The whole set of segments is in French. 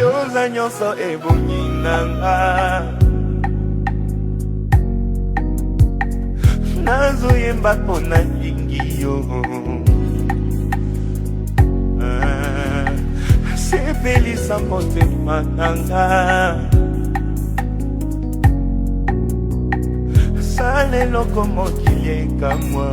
yoza nyonso ebongi nanga nazoyemba mpona lingi yo sepelisa motema nanga sala eloko mokili ekamwa.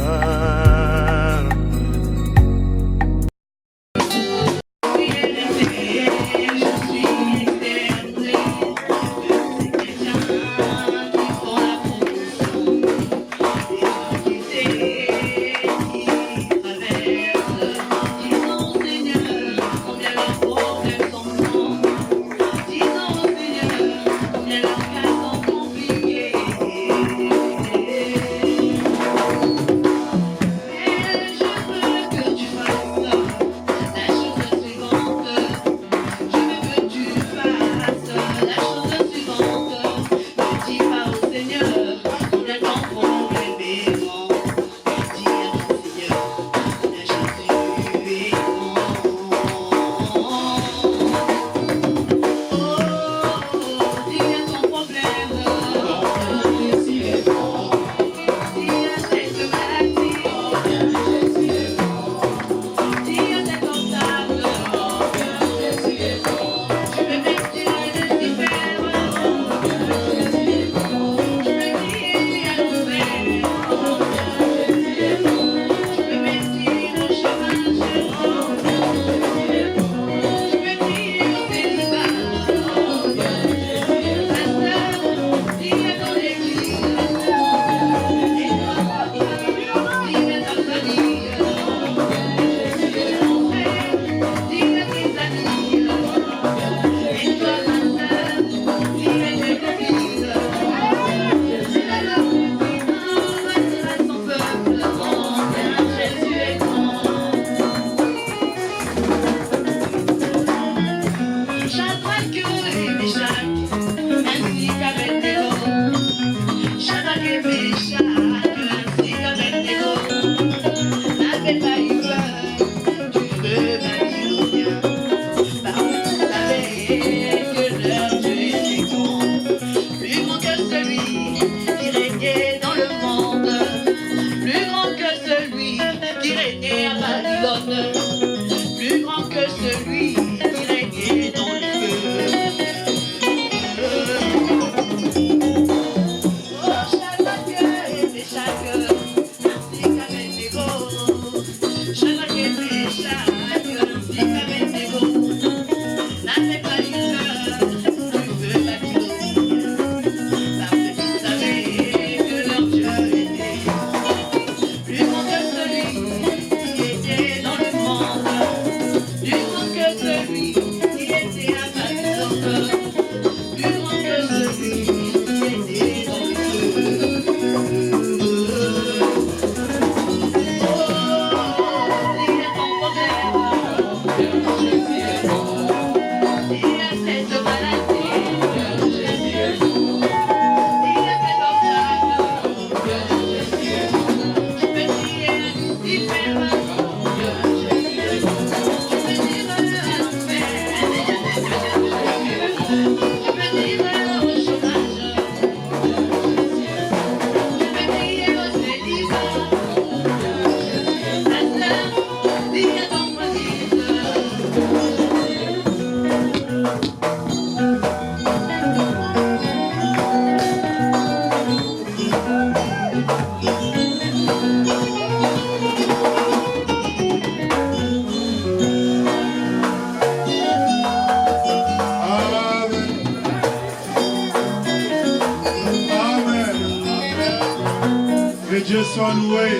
Que Dieu soit loué,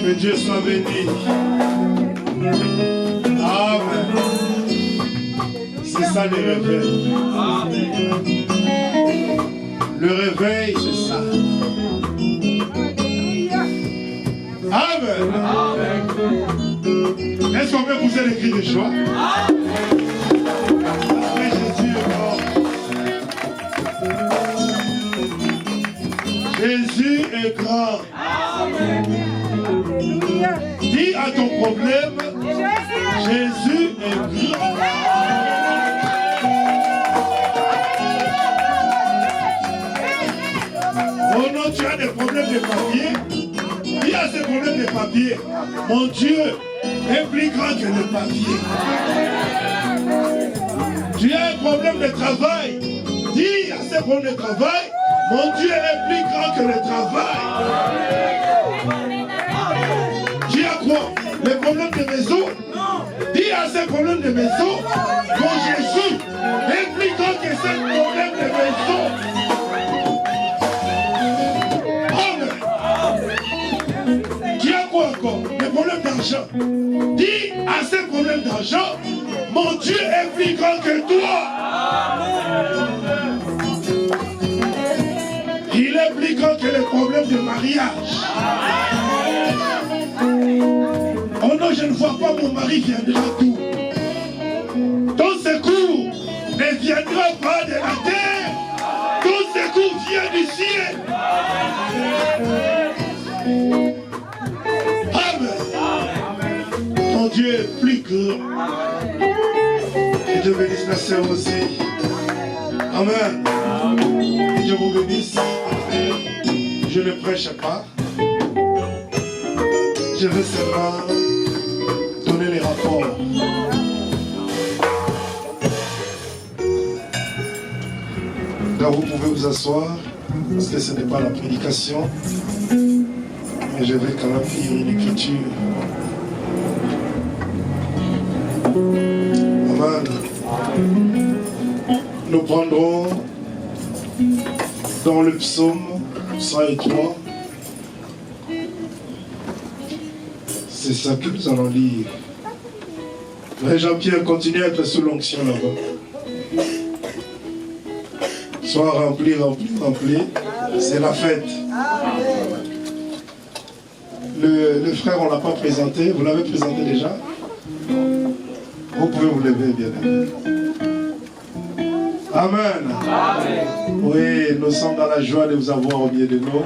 que Dieu soit béni. Amen. C'est ça le réveil. Le réveil, c'est ça. Amen. Est-ce qu'on peut pousser les cris de joie? Mais Jésus est mort. est grand. Dis à ton problème, Jésus est grand. Oh non, tu as des problèmes de papier. Dis à ces problèmes de papier, mon Dieu est plus grand que le papier. Tu as un problème de travail. Dis à ces problèmes de travail, mon Dieu est plus grand que le travail. Tu as quoi? Les problèmes de maison? Dis à ces problèmes de maison, mon Jésus est plus grand que ces problèmes de maison. Tu as quoi encore? Les problèmes d'argent. Dis à ces problèmes d'argent, mon Dieu est plus grand que toi. Il est plus grand que les problèmes de mariage. Oh non, je ne vois pas mon mari viendra d'où? Ton secours ne viendra pas de la terre. Ton secours vient du ciel. Ton Dieu est plus grand. Que Dieu bénisse la sœur aussi. Amen. Que Dieu vous bénisse. Je ne prêche pas. Je veux seulement donner les rapports. Donc vous pouvez vous asseoir, parce que ce n'est pas la prédication. Mais je vais quand même lire une écriture. Amen. Nous prendrons dans le psaume 103. C'est ça que nous allons lire. Mais Jean-Pierre continue à être sous l'onction là-bas. Sois rempli, rempli, rempli. C'est la fête. Le frère, on ne l'a pas présenté. Vous l'avez présenté déjà? Vous pouvez vous lever, bien aimé. Amen. Amen. Oui, nous sommes dans la joie de vous avoir au milieu de nous.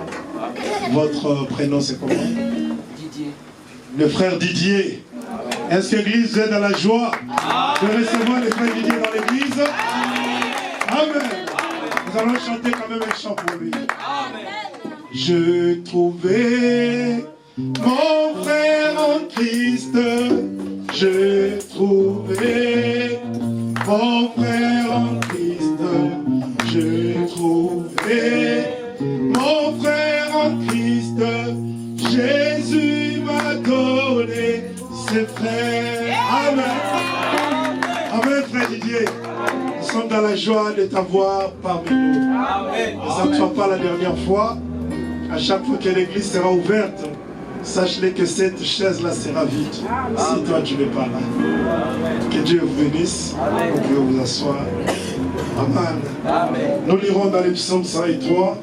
Votre prénom, c'est comment? Didier. Le frère Didier. Est-ce que l'église est dans la joie de recevoir le frère Didier dans l'église? Amen. Nous allons chanter quand même un chant pour lui. Amen. Je trouvais mon frère en Christ. Je trouvais mon frère en Christ. Je trouvais mon frère en Christ. Jésus m'a donné ses frères. Amen. Amen, frère Didier. Nous sommes dans la joie de t'avoir parmi nous. Amen. Ça ne soit pas la dernière fois. À chaque fois que l'église sera ouverte, sache-le que cette chaise-là sera vide. Si toi tu n'es pas là. Que Dieu vous bénisse. Amen. Vous pouvez vous asseoir. Amen. Amen. Nous lirons dans les psaumes 103.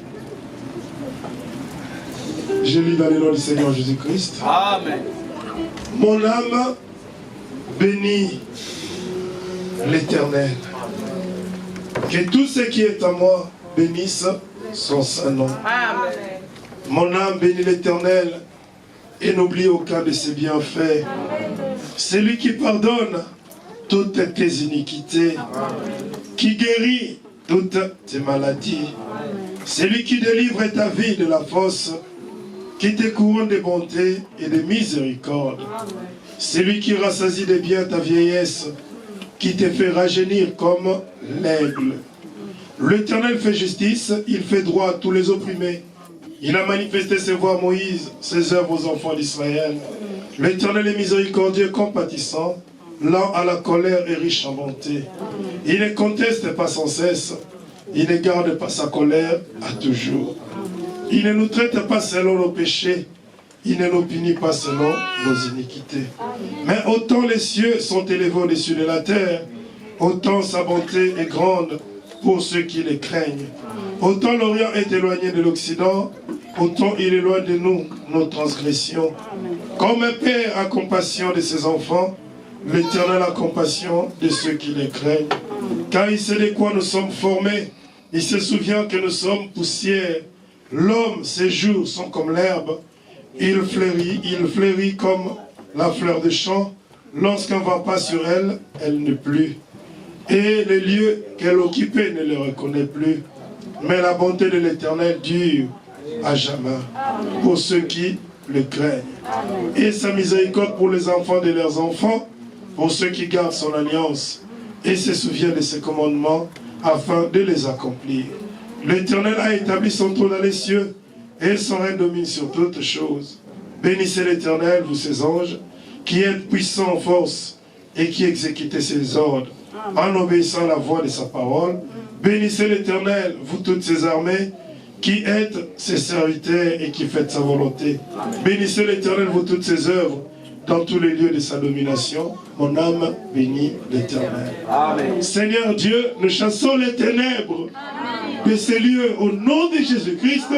Je lis dans le nom du Seigneur Jésus-Christ. Amen. Mon âme bénit l'Éternel. Que tout ce qui est en moi bénisse son saint nom. Amen. Mon âme bénit l'Éternel et n'oublie aucun de ses bienfaits. C'est lui qui pardonne toutes tes iniquités, qui guérit toutes tes maladies. C'est lui qui délivre ta vie de la fosse, qui te couronne de bonté et de miséricorde. C'est lui qui rassasie de bien ta vieillesse, qui te fait rajeunir comme l'aigle. L'Éternel fait justice, il fait droit à tous les opprimés. Il a manifesté ses voies à Moïse, ses œuvres aux enfants d'Israël. L'Éternel est miséricordieux et compatissant, lent à la colère et riche en bonté. Il ne conteste pas sans cesse, il ne garde pas sa colère à toujours. Il ne nous traite pas selon nos péchés, il ne nous punit pas selon nos iniquités. Mais autant les cieux sont élevés au-dessus de la terre, autant sa bonté est grande pour ceux qui les craignent. Autant l'Orient est éloigné de l'Occident, autant il éloigne de nous nos transgressions. Comme un père a compassion de ses enfants, l'Éternel a compassion de ceux qui les craignent. Car il sait de quoi nous sommes formés, il se souvient que nous sommes poussière. L'homme, ses jours sont comme l'herbe. Il fleurit comme la fleur de champ. Lorsqu'on ne va pas sur elle, elle ne plus. Et les lieux qu'elle occupait ne le reconnaît plus. Mais la bonté de l'Éternel dure à jamais pour ceux qui le craignent. Et sa miséricorde pour les enfants de leurs enfants, pour ceux qui gardent son alliance et se souviennent de ses commandements afin de les accomplir. L'Éternel a établi son trône dans les cieux et son règne domine sur toutes choses. Bénissez l'Éternel, vous ses anges, qui êtes puissants en force et qui exécutez ses ordres en obéissant à la voix de sa parole. Bénissez l'Éternel, vous toutes ses armées, qui êtes ses serviteurs et qui faites sa volonté. Bénissez l'Éternel, vous toutes ses œuvres, dans tous les lieux de sa domination. Mon âme bénit l'Éternel. Seigneur Dieu, nous chassons les ténèbres de ces lieux au nom de Jésus-Christ.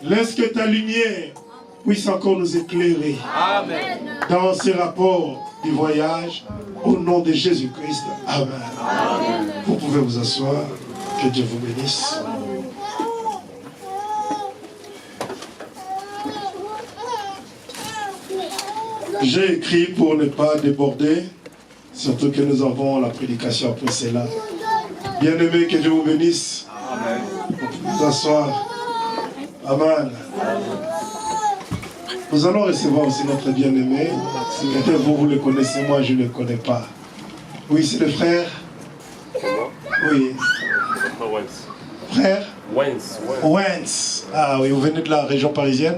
Laisse que ta lumière puisse encore nous éclairer dans ces rapports du voyage au nom de Jésus-Christ. Amen. Vous pouvez vous asseoir. Que Dieu vous bénisse. J'ai écrit pour ne pas déborder, surtout que nous avons la prédication après cela. Bien-aimés, que Dieu vous bénisse. Amen. Vous asseoir. Amen. Nous allons recevoir aussi notre bien-aimé. Si peut-être vous le connaissez, moi je ne le connais pas. Oui, c'est le frère. Oui. Frère Wens. Ah oui, vous venez de la région parisienne?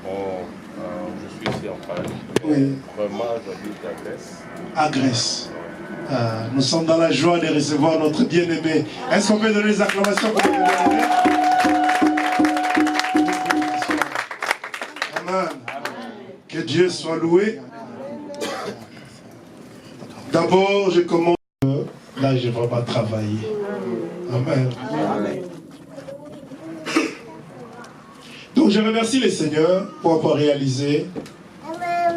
Je suis ici en Paris. Oui. Vraiment, j'habite à Grèce. À Grèce. Nous sommes dans la joie de recevoir notre bien-aimé. Est-ce qu'on peut donner des acclamations pour le bien-aimé? Amen. Que Dieu soit loué. D'abord, je commence. Là, je vais vraiment travailler. Amen. Donc, je remercie le Seigneur pour avoir réalisé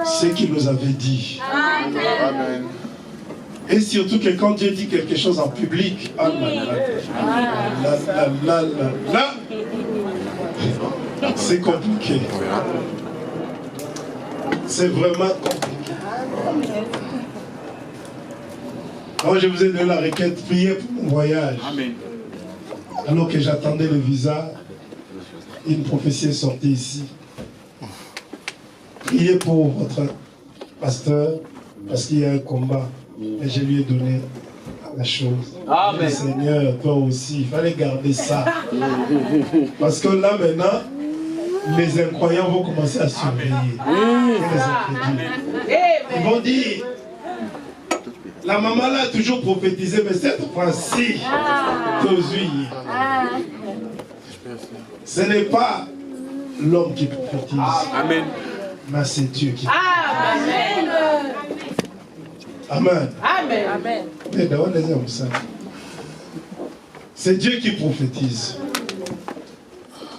ce qu'il nous avait dit. Amen. Et surtout que quand Dieu dit quelque chose en public, c'est compliqué. C'est vraiment compliqué. Moi, je vous ai donné la requête, priez pour mon voyage. Amen. Alors que j'attendais le visa, une prophétie est sortie ici. Priez pour votre pasteur, parce qu'il y a un combat. Et je lui ai donné la chose. Amen. Seigneur, toi aussi, il fallait garder ça. Parce que là maintenant, les incroyants vont commencer à surveiller. Ils vont dire, la maman là a toujours prophétisé, mais cette fois-ci, ce n'est pas l'homme qui prophétise. Amen. Mais c'est Dieu qui prophétise. Amen. Amen. C'est Dieu qui prophétise.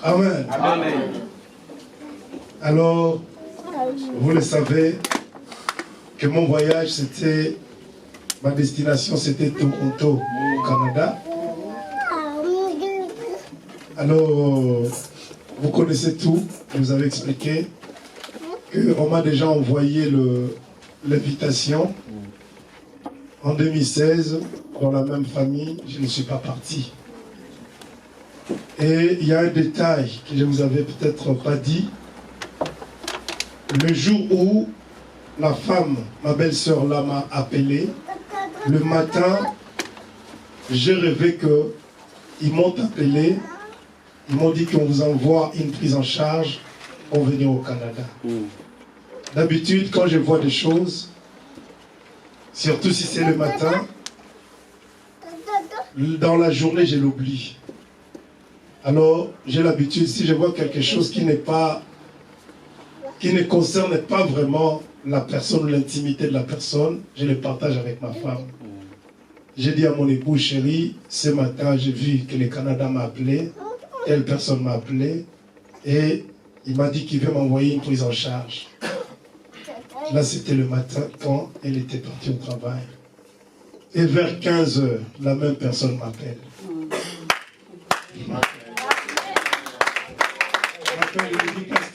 Amen. Amen. Alors, vous le savez, que mon voyage, c'était, ma destination, c'était Toronto, au Canada. Alors, vous connaissez tout, je vous avais expliqué qu'on m'a déjà envoyé l'invitation. En 2016, dans la même famille, je ne suis pas parti. Et il y a un détail que je ne vous avais peut-être pas dit. Le jour où la femme, ma belle-sœur là, m'a appelé, le matin, j'ai rêvé qu'ils m'ont appelé, ils m'ont dit qu'on vous envoie une prise en charge pour venir au Canada. D'habitude, quand je vois des choses, surtout si c'est le matin, dans la journée, je l'oublie. Alors, j'ai l'habitude, si je vois quelque chose qui ne concerne pas vraiment la personne ou l'intimité de la personne, je le partage avec ma femme. J'ai dit à mon époux, chérie, ce matin, j'ai vu que le Canada m'a appelé, telle personne m'a appelé, et il m'a dit qu'il veut m'envoyer une prise en charge. Là, c'était le matin quand elle était partie au travail. Et vers 15 h, la même personne m'appelle.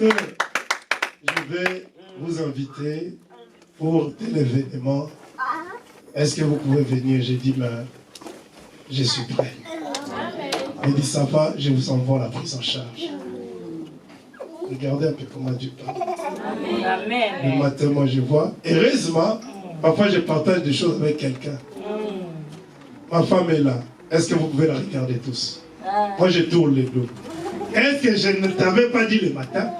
je vais vous inviter pour tel événement. Est-ce que vous pouvez venir? J'ai dit, mais je suis prêt. Il dit, ça va, je vous envoie la prise en charge. Regardez un peu comment Dieu parle. Le matin, moi, je vois. Heureusement, parfois, je partage des choses avec quelqu'un. Ma femme est là. Est-ce que vous pouvez la regarder tous? Moi, je tourne les dos. Est-ce que je ne t'avais pas dit le matin?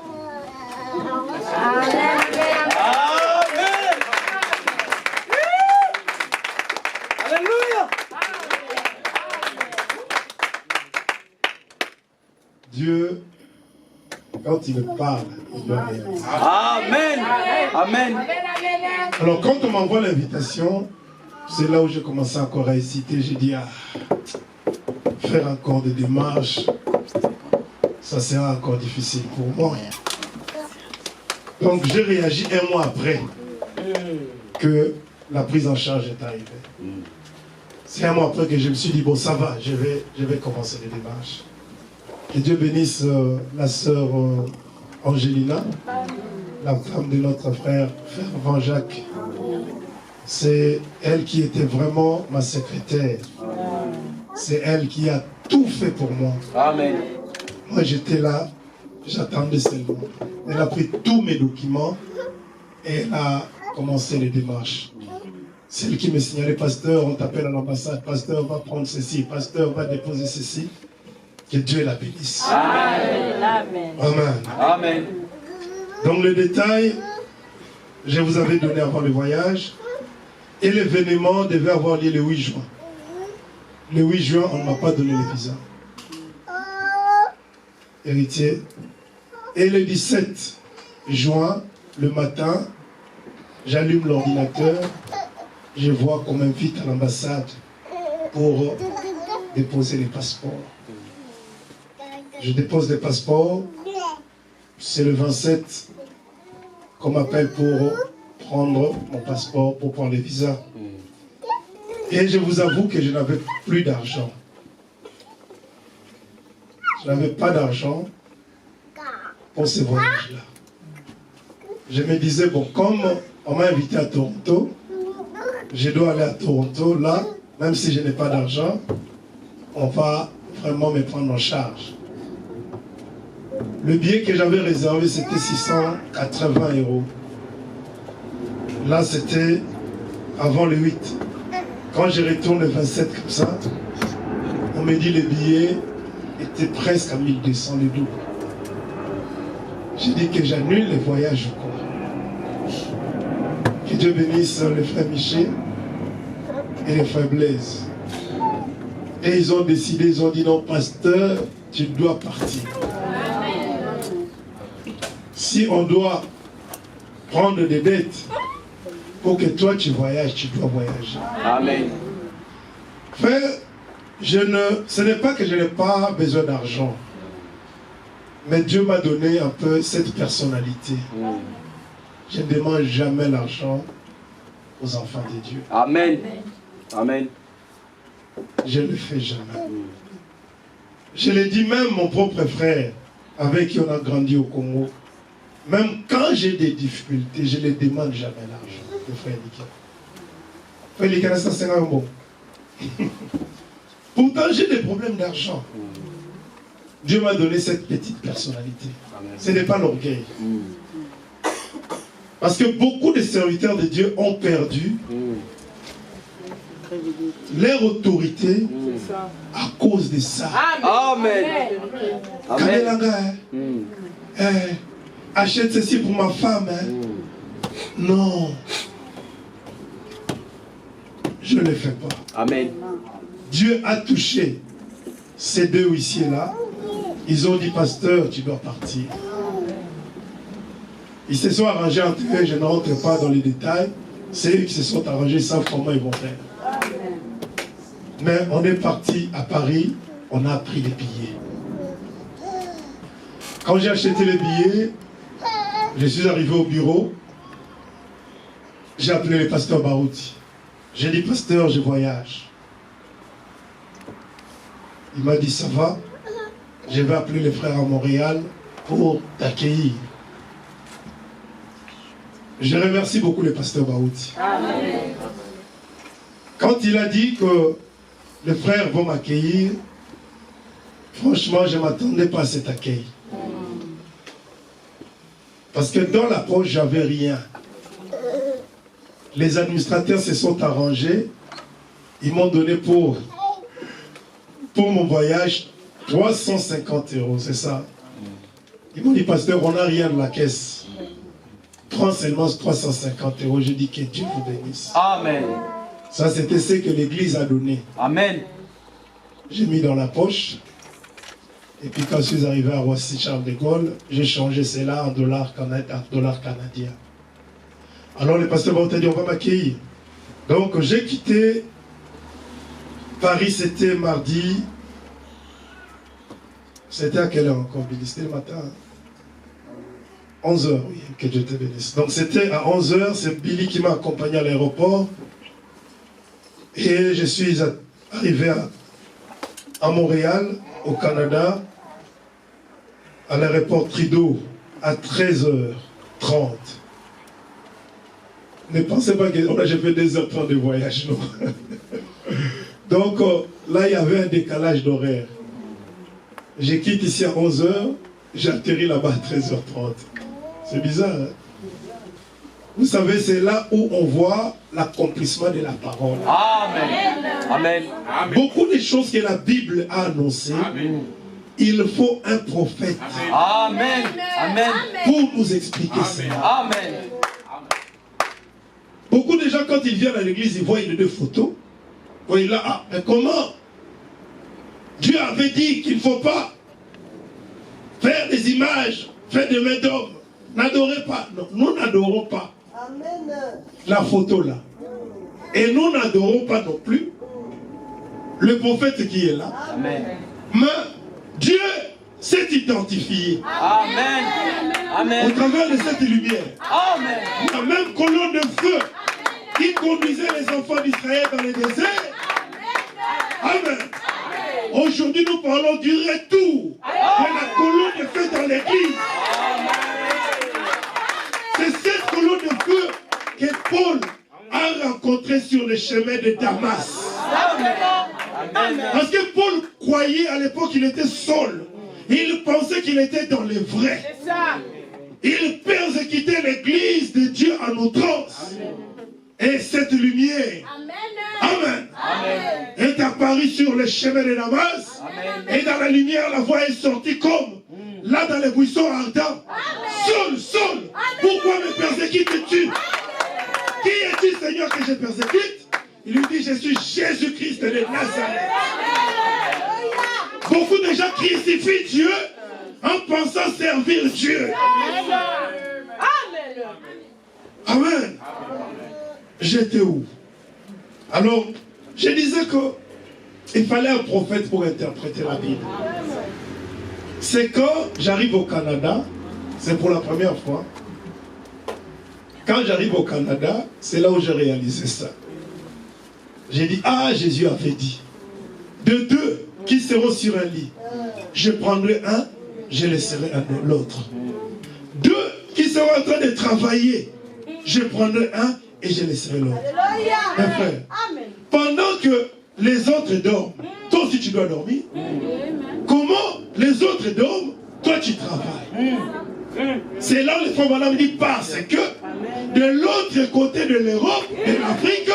Dieu, quand il me parle, il doit réaliser. Amen. Amen. Alors, quand on m'envoie l'invitation, c'est là où j'ai commencé encore à hésiter. J'ai dit, faire encore des démarches, ça sera encore difficile pour moi. Donc, j'ai réagi un mois après que la prise en charge est arrivée. C'est un mois après que je me suis dit, bon, ça va, je vais commencer les démarches. Que Dieu bénisse la sœur Angelina, la femme de notre frère Jacques. C'est elle qui était vraiment ma secrétaire. C'est elle qui a tout fait pour moi. Amen. Moi, j'étais là, j'attendais seulement. Elle a pris tous mes documents et elle a commencé les démarches. Celle qui me signalait, pasteur, on t'appelle à l'ambassade, pasteur va prendre ceci, pasteur va déposer ceci. Que Dieu la bénisse. Amen. Amen. Amen. Donc le détail, je vous avais donné avant le voyage. Et l'événement devait avoir lieu le 8 juin. Le 8 juin, on ne m'a pas donné le visa. Héritier. Et le 17 juin, le matin, j'allume l'ordinateur. Je vois qu'on m'invite à l'ambassade pour déposer les passeports. Je dépose les passeports. C'est le 27 qu'on m'appelle pour prendre mon passeport, pour prendre les visas. Et je vous avoue que je n'avais plus d'argent. Je n'avais pas d'argent pour ce voyage-là. Je me disais, bon, comme on m'a invité à Toronto, je dois aller à Toronto, là, même si je n'ai pas d'argent, on va vraiment me prendre en charge. Le billet que j'avais réservé, c'était 680 €. Là, c'était avant le 8. Quand je retourne le 27 comme ça, on me dit le billet était presque à 1200, le double. J'ai dit que j'annule le voyage. Que Dieu bénisse le frère Michel et le frère Blaise. Et ils ont décidé, ils ont dit non, pasteur, tu dois partir. Si on doit prendre des dettes pour que toi tu voyages, tu dois voyager. Amen. Frère, ce n'est pas que je n'ai pas besoin d'argent. Mais Dieu m'a donné un peu cette personnalité. Je ne demande jamais l'argent aux enfants de Dieu. Amen. Amen. Je ne le fais jamais. Je l'ai dit même mon propre frère, avec qui on a grandi au Congo. Même quand j'ai des difficultés, je ne demande jamais l'argent. Le frère Nika. Frère Nika, ça c'est un bon. Pourtant, j'ai des problèmes d'argent. Dieu m'a donné cette petite personnalité. Ce n'est pas l'orgueil. Parce que beaucoup de serviteurs de Dieu ont perdu leur autorité à cause de ça. Amen. Amen. Achète ceci pour ma femme. Non. Je ne le fais pas. Amen. Dieu a touché ces deux huissiers-là. Ils ont dit, pasteur, tu dois partir. Ils se sont arrangés entre eux, je ne rentre pas dans les détails. C'est eux qui se sont arrangés, ils savent comment ils vont faire. Mais on est parti à Paris, on a pris les billets. Quand j'ai acheté les billets, je suis arrivé au bureau, j'ai appelé le pasteur Barouti. J'ai dit, pasteur, je voyage. Il m'a dit, ça va, je vais appeler les frères à Montréal pour t'accueillir. Je remercie beaucoup le pasteur Baouti. Quand il a dit que les frères vont m'accueillir, franchement, je ne m'attendais pas à cet accueil. Parce que dans la poche, j'avais rien. Les administrateurs se sont arrangés. Ils m'ont donné pour mon voyage 350 €, c'est ça. Ils m'ont dit, pasteur, on n'a rien de la caisse. Prends seulement 350 €. J'ai dit que Dieu vous bénisse. Amen. Ça, c'était ce que l'église a donné. Amen. J'ai mis dans la poche. Et puis quand je suis arrivé à Roissy Charles de Gaulle, j'ai changé cela en dollars canadiens. Alors le pasteur m'a dit, on va m'accueillir. Donc j'ai quitté Paris, c'était mardi. C'était à quelle heure encore, Billy? C'était le matin. 11 h, oui, que Dieu te bénisse. Donc c'était à 11 h, c'est Billy qui m'a accompagné à l'aéroport. Et je suis arrivé à Montréal, au Canada, à l'aéroport Trudeau, à 13h30. Ne pensez pas que j'ai fait 2h30 de voyage, non. Donc là, il y avait un décalage d'horaire. Je quitte ici à 11h, j'atterris là-bas à 13h30. C'est bizarre, hein? Vous savez, c'est là où on voit l'accomplissement de la parole. Amen. Amen. Beaucoup de choses que la Bible a annoncées, il faut un prophète. Amen. Amen. Pour nous expliquer ça. Amen. Beaucoup de gens, quand ils viennent à l'église, ils voient les deux photos. Ils voient là, ah, mais comment? Dieu avait dit qu'il ne faut pas faire des images, faire des mains d'hommes. N'adorez pas. Non, nous n'adorons pas. Amen. La photo là. Et nous n'adorons pas non plus le prophète qui est là. Amen. Mais Dieu s'est identifié. Amen. Amen. Au travers de cette lumière. Amen. La même colonne de feu qui conduisait les enfants d'Israël dans le désert. Amen. Aujourd'hui, nous parlons du retour de la colonne de feu dans l'église. C'est cette colonne de feu que Paul a rencontrée sur le chemin de Damas. Parce que Paul croyait à l'époque qu'il était seul. Il pensait qu'il était dans le vrai. Il persécutait l'église de Dieu en outrance. Et cette lumière, Amen, est apparue sur le chemin de Damas. Et dans la lumière, la voix est sortie comme là dans les buissons ardents. Saul, pourquoi me persécutes-tu? Qui es-tu, Seigneur, que je persécute? Il lui dit, je suis Jésus-Christ de Nazareth. Beaucoup de gens crucifient Dieu en pensant servir Dieu. Amen. J'étais où? Alors, je disais qu'il fallait un prophète pour interpréter la Bible. C'est quand j'arrive au Canada, c'est pour la première fois. Quand j'arrive au Canada, c'est là où j'ai réalisé ça. J'ai dit, ah, Jésus avait dit, de deux qui seront sur un lit, je prendrai un, je laisserai l'autre. Deux qui seront en train de travailler, je prendrai un et je laisserai l'autre. Mes frères, pendant que les autres dorment, toi aussi tu dois dormir. Comment les autres dorment, toi tu travailles. C'est là où les femmes me disent, parce que de l'autre côté de l'Europe, de l'Afrique,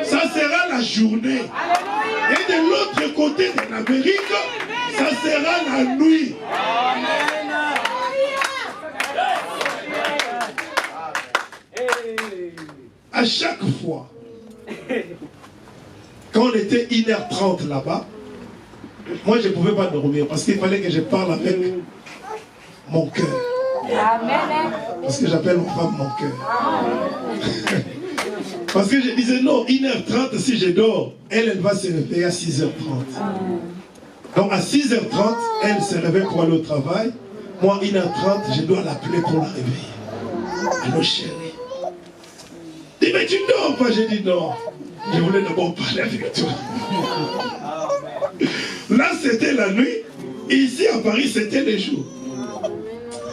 ça sera la journée. Et de l'autre côté de l'Amérique, ça sera la nuit. À chaque fois, quand on était 1h30 là-bas, moi je ne pouvais pas dormir parce qu'il fallait que je parle avec mon cœur. Parce que j'appelle ma femme mon cœur. Parce que je disais non, 1h30 si je dors, elle va se réveiller à 6h30. Donc à 6h30, elle se réveille pour aller au travail. Moi, 1h30, je dois l'appeler pour la réveiller. Allô chérie. Il dit mais tu dors pas. J'ai dit non. Je voulais d'abord parler avec toi. Là c'était la nuit. Ici à Paris c'était le jour.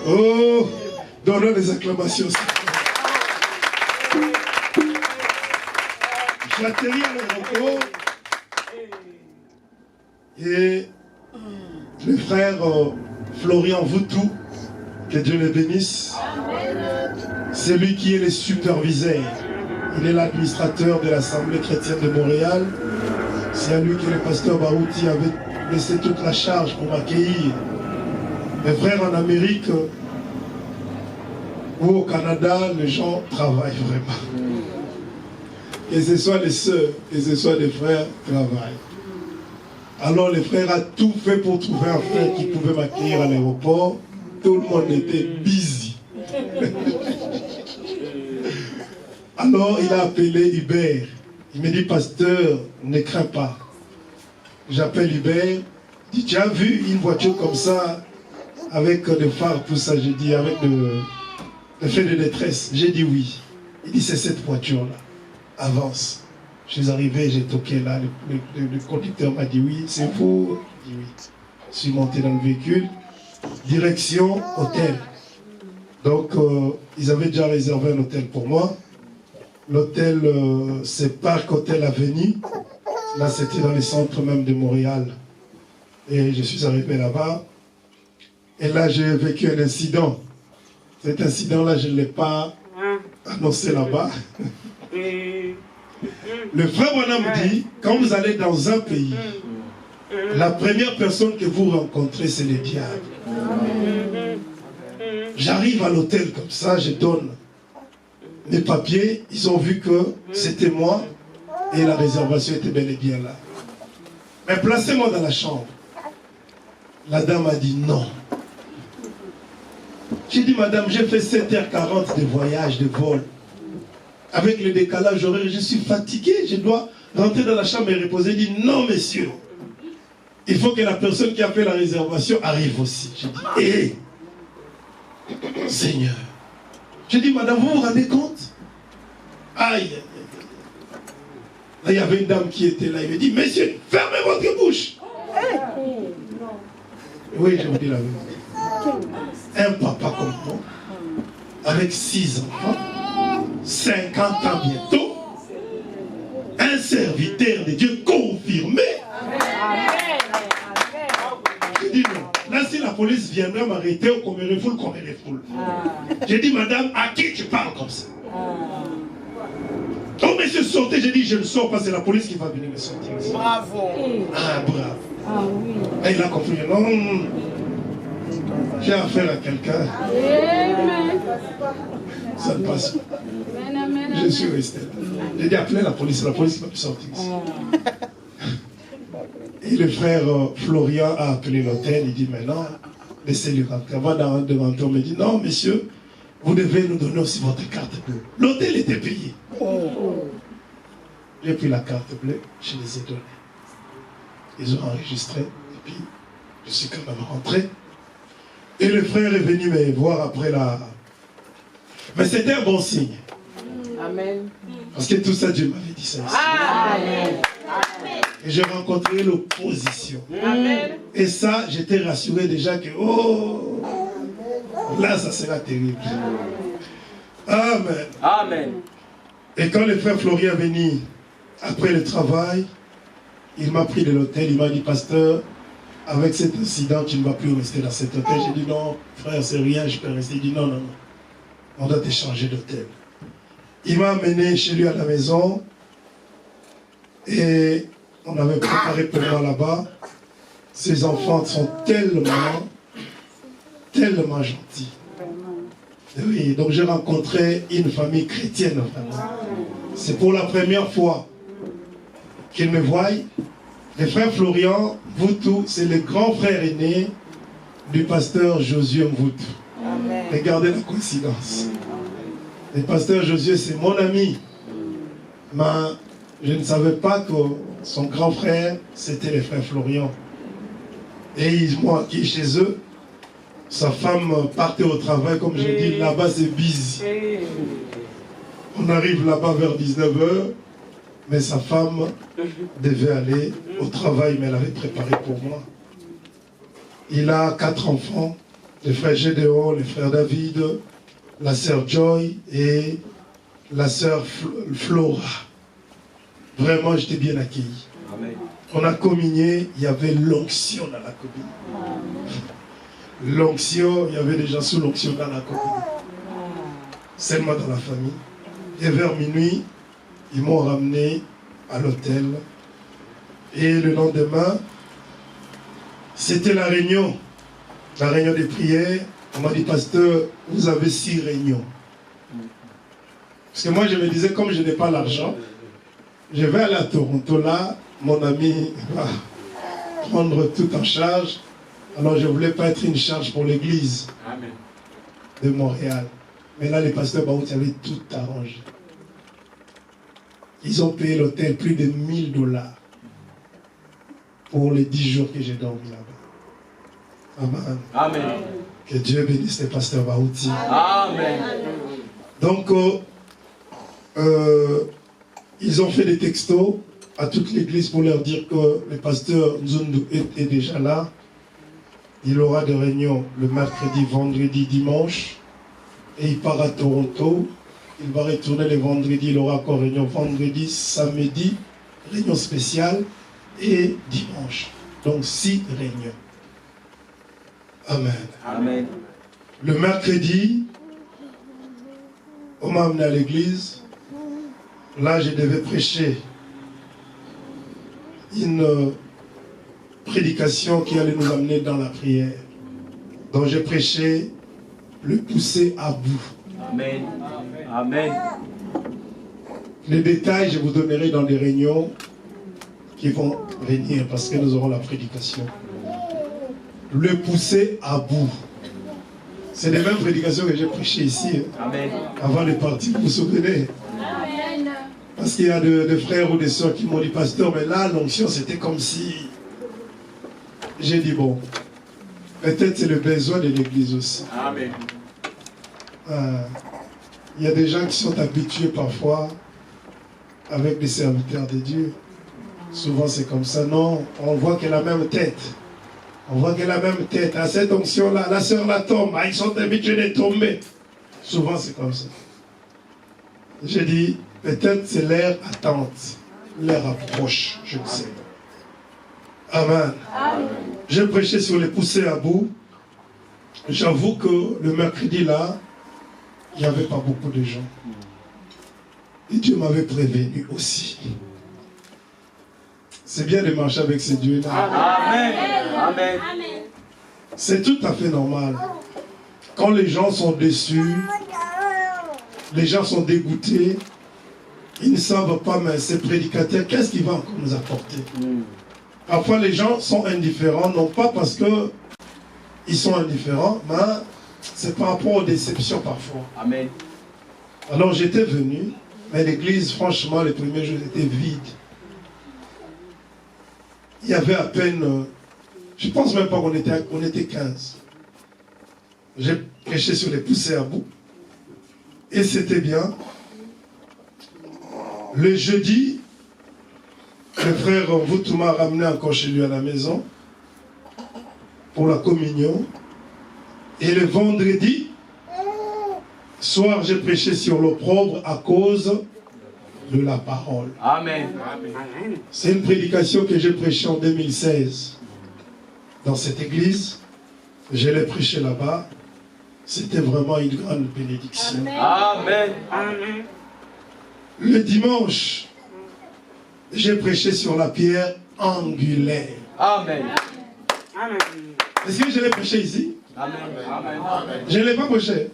Oh, donnons les acclamations. J'atterris à l'aéroport et le frère Florian Voutou, que Dieu le bénisse, c'est lui qui est le superviseur. Il est l'administrateur de l'Assemblée chrétienne de Montréal. C'est à lui que le pasteur Barouti avait laissé toute la charge pour m'accueillir. Mes frères en Amérique ou au Canada, les gens travaillent vraiment. Que ce soit les sœurs, que ce soit les frères, travaillent. Alors les frères ont tout fait pour trouver un frère qui pouvait m'accueillir à l'aéroport. Tout le monde était busy. Alors il a appelé Hubert. Il me dit, pasteur, ne crains pas. J'appelle Hubert. Il dit, tu as vu une voiture comme ça, avec des phares, tout ça? J'ai dit, avec le fait de détresse. J'ai dit oui. Il dit, c'est cette voiture-là. Avance. Je suis arrivé, j'ai toqué là. Le conducteur m'a dit oui, c'est vous. J'ai dit oui. Je suis monté dans le véhicule. Direction hôtel. Donc, ils avaient déjà réservé un hôtel pour moi. L'hôtel, c'est Parc Hôtel Avenue. Là, c'était dans le centre même de Montréal. Et je suis arrivé là-bas. Et là, j'ai vécu un incident. Cet incident-là, je ne l'ai pas annoncé là-bas. Le frère Branham dit, quand vous allez dans un pays, la première personne que vous rencontrez, c'est le diable. J'arrive à l'hôtel comme ça, je donne mes papiers, ils ont vu que c'était moi et la réservation était bel et bien là. Mais placez-moi dans la chambre. La dame a dit non. J'ai dit, madame, j'ai fait 7h40 de voyage, de vol. Avec le décalage horaire, je suis fatigué, je dois rentrer dans la chambre et reposer. Il dit, non, monsieur. Il faut que la personne qui a fait la réservation arrive aussi. J'ai dit, Seigneur. J'ai dit, madame, vous vous rendez compte? Aïe. Là, il y avait une dame qui était là. Il me dit, monsieur, fermez votre bouche. Oui, je vous dis la vérité. Un papa comme moi, avec 6 enfants, 50 ans bientôt, un serviteur de Dieu confirmé. J'ai dit non. Là, si la police viendrait m'arrêter, qu'on me refoule. J'ai dit, madame, à qui tu parles comme ça? Oh, monsieur, sortez. J'ai dit, je ne sors pas, c'est la police qui va venir me sortir. Bravo. Ah, bravo. Ah oui. Et il a compris. Non, j'ai affaire à quelqu'un. Ça ne passe pas. Je suis resté là. J'ai dit, appelez la police va me sortir ici. Et le frère Florian a appelé l'hôtel. Il dit, maintenant, laissez-le rentrer. Avant de rentrer, on me dit, non, monsieur, vous devez nous donner aussi votre carte bleue. L'hôtel était payé. J'ai pris la carte bleue, je les ai donnés. Ils ont enregistré, et puis je suis quand même rentré. Et le frère est venu me voir après la... Mais c'était un bon signe. Amen. Parce que tout ça, Dieu m'avait dit ça ici. Amen. Et j'ai rencontré l'opposition. Amen. Et ça, j'étais rassuré déjà que, oh, là, ça sera terrible. Amen. Amen. Et quand le frère Florian est venu, après le travail, il m'a pris de l'hôtel, il m'a dit, pasteur, avec cet incident, tu ne vas plus rester dans cet hôtel. J'ai dit, non, frère, c'est rien, je peux rester. Il dit, non, non, non, on doit te changer d'hôtel. Il m'a amené chez lui à la maison, et on avait préparé pour moi là-bas. Ses enfants sont tellement gentils. Oui, donc j'ai rencontré une famille chrétienne, vraiment. C'est pour la première fois qu'ils me voient. Le frère Florian Mvoutou, c'est le grand frère aîné du pasteur Josué Mvoutou. Regardez la coïncidence. Le pasteur Josué, c'est mon ami. Mais je ne savais pas que son grand frère, c'était le frère Florian. Et ils m'ont accueilli chez eux. Sa femme partait au travail, comme je dis, là-bas c'est busy. On arrive là-bas vers 19h, mais sa femme devait aller au travail, mais elle avait préparé pour moi. Il a 4 enfants, le frère Gédéon, le frère David, la sœur Joy et la sœur Flora. Vraiment, j'étais bien accueilli. Amen. On a communié, il y avait l'onction dans la communion. L'onction, il y avait des gens sous l'onction dans la communion. Seulement dans la famille. Et vers minuit, ils m'ont ramené à l'hôtel. Et le lendemain, c'était la réunion des prières. On m'a dit, pasteur, vous avez 6 réunions. Parce que moi, je me disais, comme je n'ai pas l'argent, je vais aller à Toronto, là, mon ami va prendre tout en charge. Alors, je ne voulais pas être une charge pour l'église de Montréal. Mais là, les pasteurs Baout avaient tout arrangé. Ils ont payé l'hôtel plus de $1000 pour les 10 jours que j'ai dormi là-bas. Amen. Amen. Que Dieu bénisse les pasteurs Baouti. Amen. Donc, ils ont fait des textos à toute l'église pour leur dire que le pasteur Nzundu est déjà là. Il aura des réunions le mercredi, vendredi, dimanche. Et il part à Toronto. Il va retourner le vendredi. Il aura encore réunion vendredi, samedi, réunion spéciale et dimanche. Donc 6 réunions. Amen. Amen. Le mercredi, on m'a amené à l'église. Là, je devais prêcher une prédication qui allait nous amener dans la prière. Donc j'ai prêché le pousser à bout. Amen. Amen. Les détails, je vous donnerai dans des réunions qui vont venir parce que nous aurons la prédication. Le pousser à bout. C'est les mêmes prédications que j'ai prêchées ici. Amen. Avant de partir, vous vous souvenez? Parce qu'il y a des frères ou des soeurs qui m'ont dit, pasteur, mais là, l'onction, c'était comme si... J'ai dit, bon, peut-être c'est le besoin de l'église aussi. Amen. Il y a des gens qui sont habitués parfois avec des serviteurs de Dieu. Souvent, c'est comme ça. Non, on voit qu'elle a la même tête. On voit qu'elle a la même tête. À cette onction-là, la sœur la tombe. Ils sont habitués de tomber. Souvent, c'est comme ça. J'ai dit, peut-être c'est leur attente, leur approche, je ne sais pas. Amen. Amen. J'ai prêché sur les poussées à bout. J'avoue que le mercredi là, il n'y avait pas beaucoup de gens. Et Dieu m'avait prévenu aussi. C'est bien de marcher avec ces dieux-là. Amen. Amen. C'est tout à fait normal. Quand les gens sont déçus, les gens sont dégoûtés, ils ne savent pas, mais ces prédicateurs, qu'est-ce qu'il va encore nous apporter? Parfois, les gens sont indifférents, non pas parce qu'ils sont indifférents, mais c'est par rapport aux déceptions parfois. Amen. Alors, j'étais venu, mais l'église, franchement, les premiers jours étaient vides. Il y avait à peine, je ne pense même pas qu'on était 15. J'ai prêché sur les poussées à bout. Et c'était bien. Le jeudi, le frère Mvutu m'a ramené encore chez lui à la maison pour la communion. Et le vendredi soir, j'ai prêché sur l'opprobre à cause de la parole. Amen. C'est une prédication que j'ai prêchée en 2016 dans cette église. Je l'ai prêchée là-bas. C'était vraiment une grande bénédiction. Amen. Le dimanche, j'ai prêché sur la pierre angulaire. Amen. Est-ce que je l'ai prêché ici? Amen. Je ne l'ai pas prêché.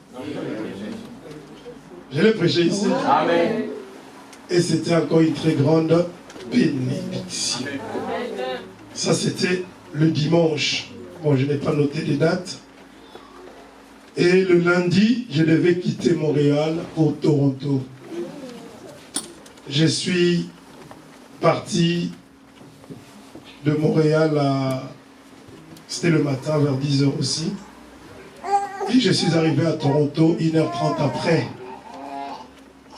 Je l'ai prêché ici. Amen. Et c'était encore une très grande bénédiction. Ça, c'était le dimanche. Bon, je n'ai pas noté les dates. Et le lundi, je devais quitter Montréal pour Toronto. Je suis parti de Montréal à... C'était le matin, vers 10h aussi. Et je suis arrivé à Toronto 1h30 après.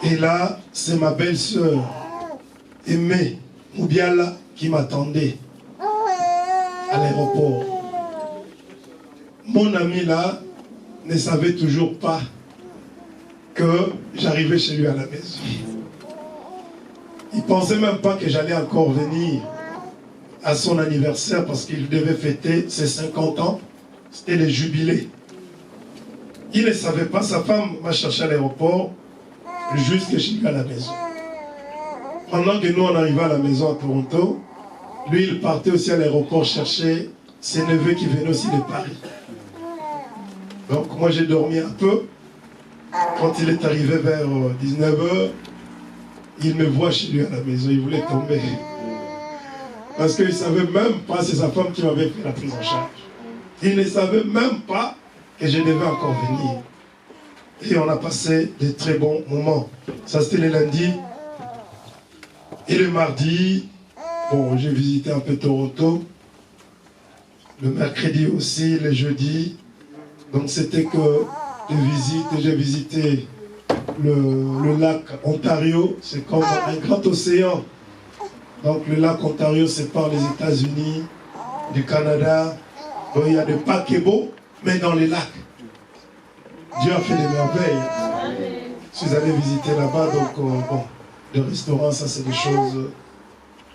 Et là, c'est ma belle-sœur, Aimée Moubiala, qui m'attendait à l'aéroport. Mon ami là ne savait toujours pas que j'arrivais chez lui à la maison. Il ne pensait même pas que j'allais encore venir à son anniversaire parce qu'il devait fêter ses 50 ans. C'était le jubilé. Il ne savait pas, sa femme m'a cherché à l'aéroport jusqu'à chez lui à la maison. Pendant que nous on arrivait à la maison à Toronto, lui il partait aussi à l'aéroport chercher ses neveux qui venaient aussi de Paris. Donc moi j'ai dormi un peu. Quand il est arrivé vers 19h, il me voit chez lui à la maison, il voulait tomber. Parce qu'il ne savait même pas, c'est sa femme qui m'avait fait la prise en charge. Il ne savait même pas que je devais encore venir. Et on a passé de très bons moments. Ça c'était le lundi. Et le mardi, bon, j'ai visité un peu Toronto. Le mercredi aussi, le jeudi. Donc c'était que des visites. J'ai visité le lac Ontario. C'est comme un grand océan. Donc le lac Ontario sépare les États-Unis du Canada. Donc, il y a des paquebots, mais dans les lacs. Dieu a fait des merveilles. Je suis allé visiter là-bas, donc bon, le restaurant, ça c'est des choses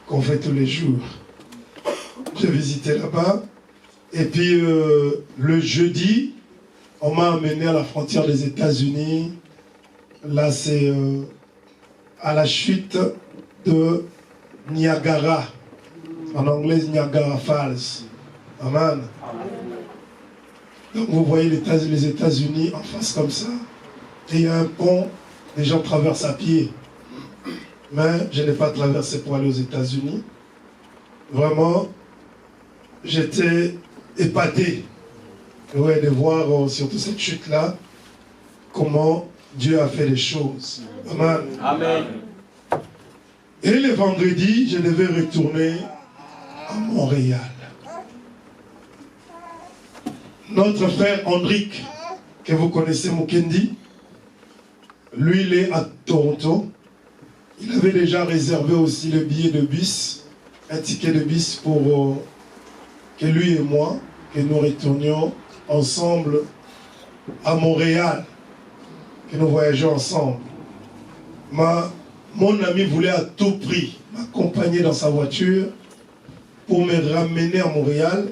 qu'on fait tous les jours. J'ai visité là-bas. Et puis le jeudi, on m'a amené à la frontière des États-Unis. Là, c'est à la chute de Niagara. En anglais, Niagara Falls. Amen. Donc vous voyez les États-Unis en face comme ça. Et il y a un pont, les gens traversent à pied. Mais je n'ai pas traversé pour aller aux États-Unis. Vraiment, j'étais épaté de voir surtout cette chute-là, comment Dieu a fait les choses. Amen. Amen. Et le vendredi, je devais retourner à Montréal. Notre frère Hendrik, que vous connaissez, Mukendi, lui, il est à Toronto. Il avait déjà réservé aussi le billet de bus, un ticket de bus pour que lui et moi, que nous retournions ensemble à Montréal, que nous voyageons ensemble. Mon ami voulait à tout prix m'accompagner dans sa voiture pour me ramener à Montréal,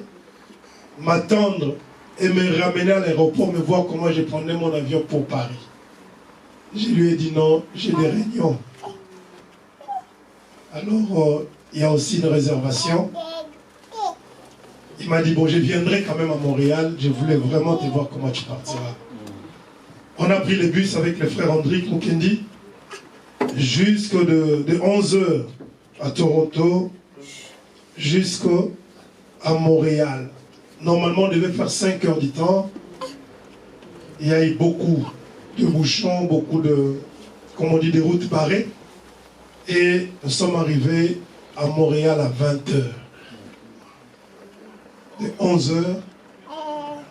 m'attendre et me ramener à l'aéroport, me voir comment je prenais mon avion pour Paris. Je lui ai dit non, j'ai des réunions. Alors, il y a aussi une réservation. Il m'a dit, bon, je viendrai quand même à Montréal, je voulais vraiment te voir comment tu partiras. On a pris le bus avec le frère Hendrik Mukendi, jusqu'à de 11h à Toronto, jusqu'à Montréal. Normalement, on devait faire 5 heures du temps. Il y a eu beaucoup de bouchons, beaucoup de, comme on dit, des routes barrées. Et nous sommes arrivés à Montréal à 20h. De 11h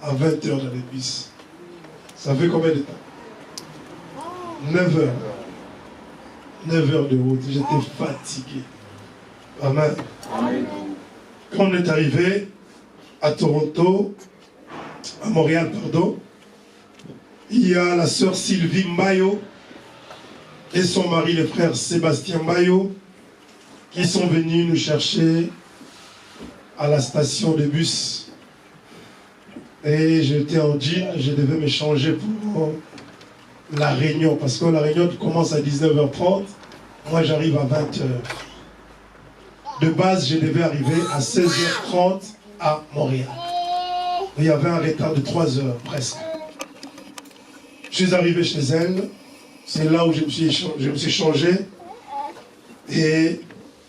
à 20h dans les bus. Ça fait combien de temps? 9h. 9h de route. J'étais fatigué. Amen. Amen. Quand on est arrivé à Toronto, à Montréal, pardon, il y a la sœur Sylvie Mbayo et son mari, le frère Sébastien Mbayo, qui sont venus nous chercher à la station de bus. Et j'étais en jean, je devais me changer pour la réunion, parce que la réunion commence à 19h30, moi j'arrive à 20h. De base, je devais arriver à 16h30 à Montréal. Il y avait un retard de 3 heures presque. Je suis arrivé chez elle, c'est là où je me suis changé, et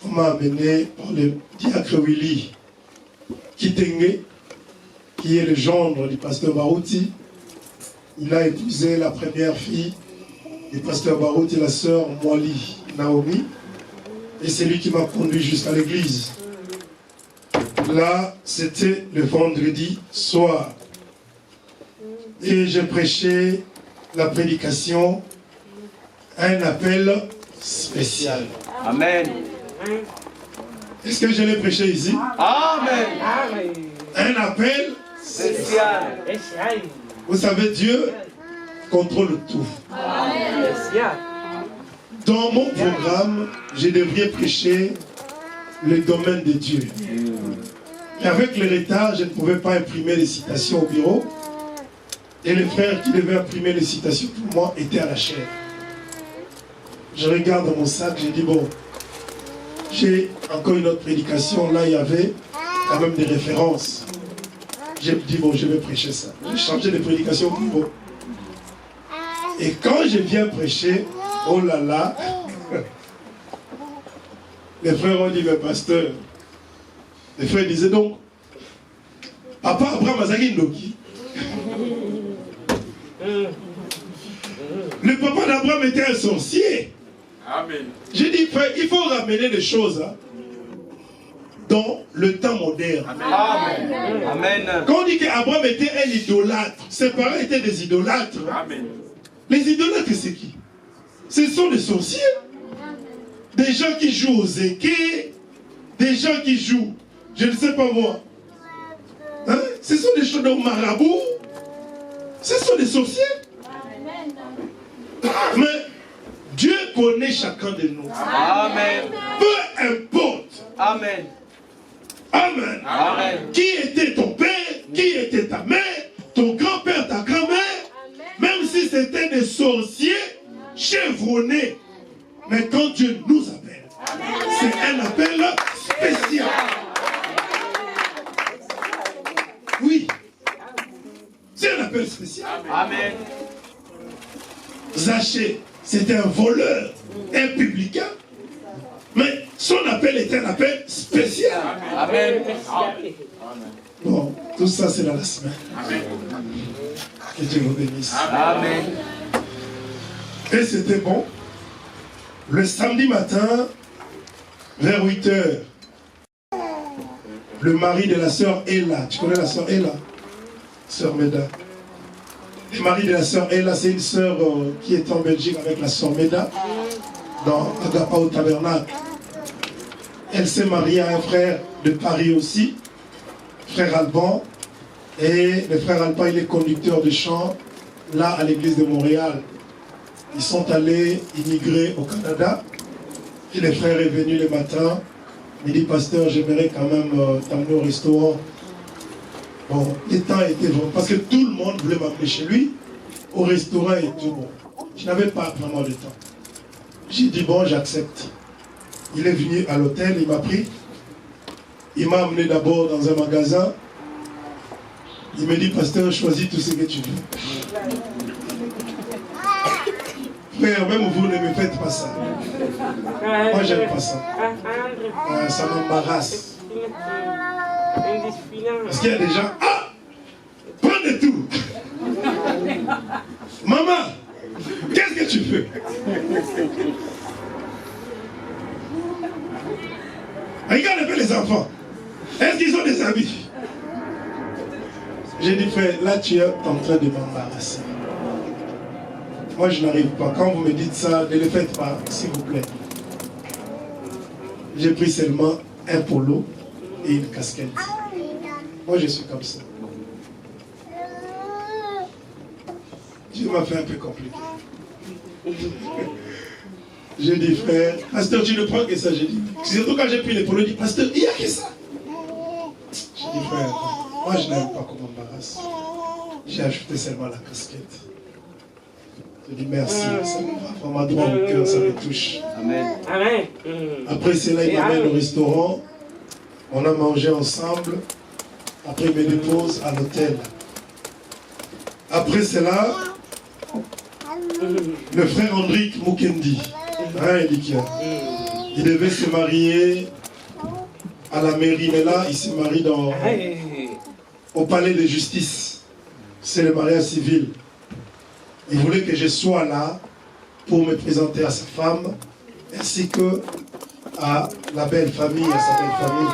on m'a amené par le diacre Willy Kitenge, qui est le gendre du pasteur Barouti. Il a épousé la première fille du pasteur Barouti, la sœur Mwali Naomi, et c'est lui qui m'a conduit jusqu'à l'église. Là, c'était le vendredi soir. Et j'ai prêché la prédication, un appel spécial. Amen. Est-ce que je l'ai prêché ici? Amen. Un appel Spécial. Vous savez, Dieu contrôle tout. Dans mon programme, je devrais prêcher le domaine de Dieu. Et avec le retard, je ne pouvais pas imprimer les citations au bureau. Et le frère qui devait imprimer les citations pour moi était à la chaire. Je regarde dans mon sac, j'ai dit bon, j'ai encore une autre prédication. Là, il y avait quand même des références. J'ai dit bon, je vais prêcher ça. J'ai changé de prédication au bureau. Et quand je viens prêcher, oh là là, les frères ont dit, mais pasteur, les frères disaient donc, Papa Abraham Azaki Ndoki. Le papa d'Abraham était un sorcier. Amen. J'ai dit, frère, il faut ramener les choses hein, dans le temps moderne. Amen. Amen. Quand on dit qu'Abraham était un idolâtre, ses parents étaient des idolâtres. Amen. Les idolâtres, c'est qui? Ce sont des sorciers. Des gens qui jouent aux équés, des gens qui jouent, je ne sais pas moi. Hein? Ce sont des choses de marabout. Ce sont des sorciers. Mais Dieu connaît chacun de nous. Amen. Peu importe. Amen. Amen. Amen. Qui était ton père, qui était ta mère, ton grand-père, ta grand-mère, même si c'était des sorciers chevronnés. Mais quand Dieu nous appelle, c'est un appel spécial. Oui. C'est un appel spécial. Amen. Zachée, c'était un voleur, un publicain. Mais son appel était un appel spécial. Amen. Bon, tout ça c'est dans la semaine. Que Dieu vous bénisse. Amen. Et c'était bon. Le samedi matin, vers 8 h, le mari de la sœur Ella, tu connais la sœur Ella? Sœur Meda. Le mari de la sœur Ella, c'est une sœur qui est en Belgique avec la sœur Meda, dans Agapa au Tabernacle. Elle s'est mariée à un frère de Paris aussi, frère Alban. Et le frère Alban, il est conducteur de chant, là à l'église de Montréal. Ils sont allés immigrer au Canada. Et le frère est venu le matin. Il dit, pasteur, j'aimerais quand même t'amener au restaurant. Bon, les temps étaient bons. Parce que tout le monde voulait m'amener chez lui, au restaurant et tout. Bon, je n'avais pas vraiment de temps. J'ai dit, bon, j'accepte. Il est venu à l'hôtel, il m'a pris. Il m'a amené d'abord dans un magasin. Il me dit, pasteur, choisis tout ce que tu veux. Frère, même vous ne me faites pas ça. Moi, j'aime pas ça. Ça m'embarrasse. Parce qu'il y a des gens, ah, prends de tout. Maman, qu'est-ce que tu veux? Regarde un peu les enfants. Est-ce qu'ils ont des habits? J'ai dit, frère, là tu es en train de m'embarrasser. Moi je n'arrive pas. Quand vous me dites ça, ne le faites pas, s'il vous plaît. J'ai pris seulement un polo et une casquette. Moi je suis comme ça. Dieu m'a fait un peu compliqué. J'ai dit, frère, pasteur, tu ne prends que ça. J'ai dit, surtout quand j'ai pris les polos, j'ai dit, pasteur, il n'y a que ça. J'ai dit, frère, moi je n'aime pas qu'on m'embarrasse. J'ai ajouté seulement la casquette. J'ai dit, merci, ça me va vraiment droit au cœur, ça me touche. Amen. Amen. Après cela, il m'amène au restaurant. On a mangé ensemble. Après, il me dépose à l'hôtel. Après cela, le frère Andrick Mukendi, il devait se marier à la mairie, mais là, il se marie au palais de justice. C'est le mariage civil. Il voulait que je sois là pour me présenter à sa femme, ainsi que à la belle famille, à sa belle famille.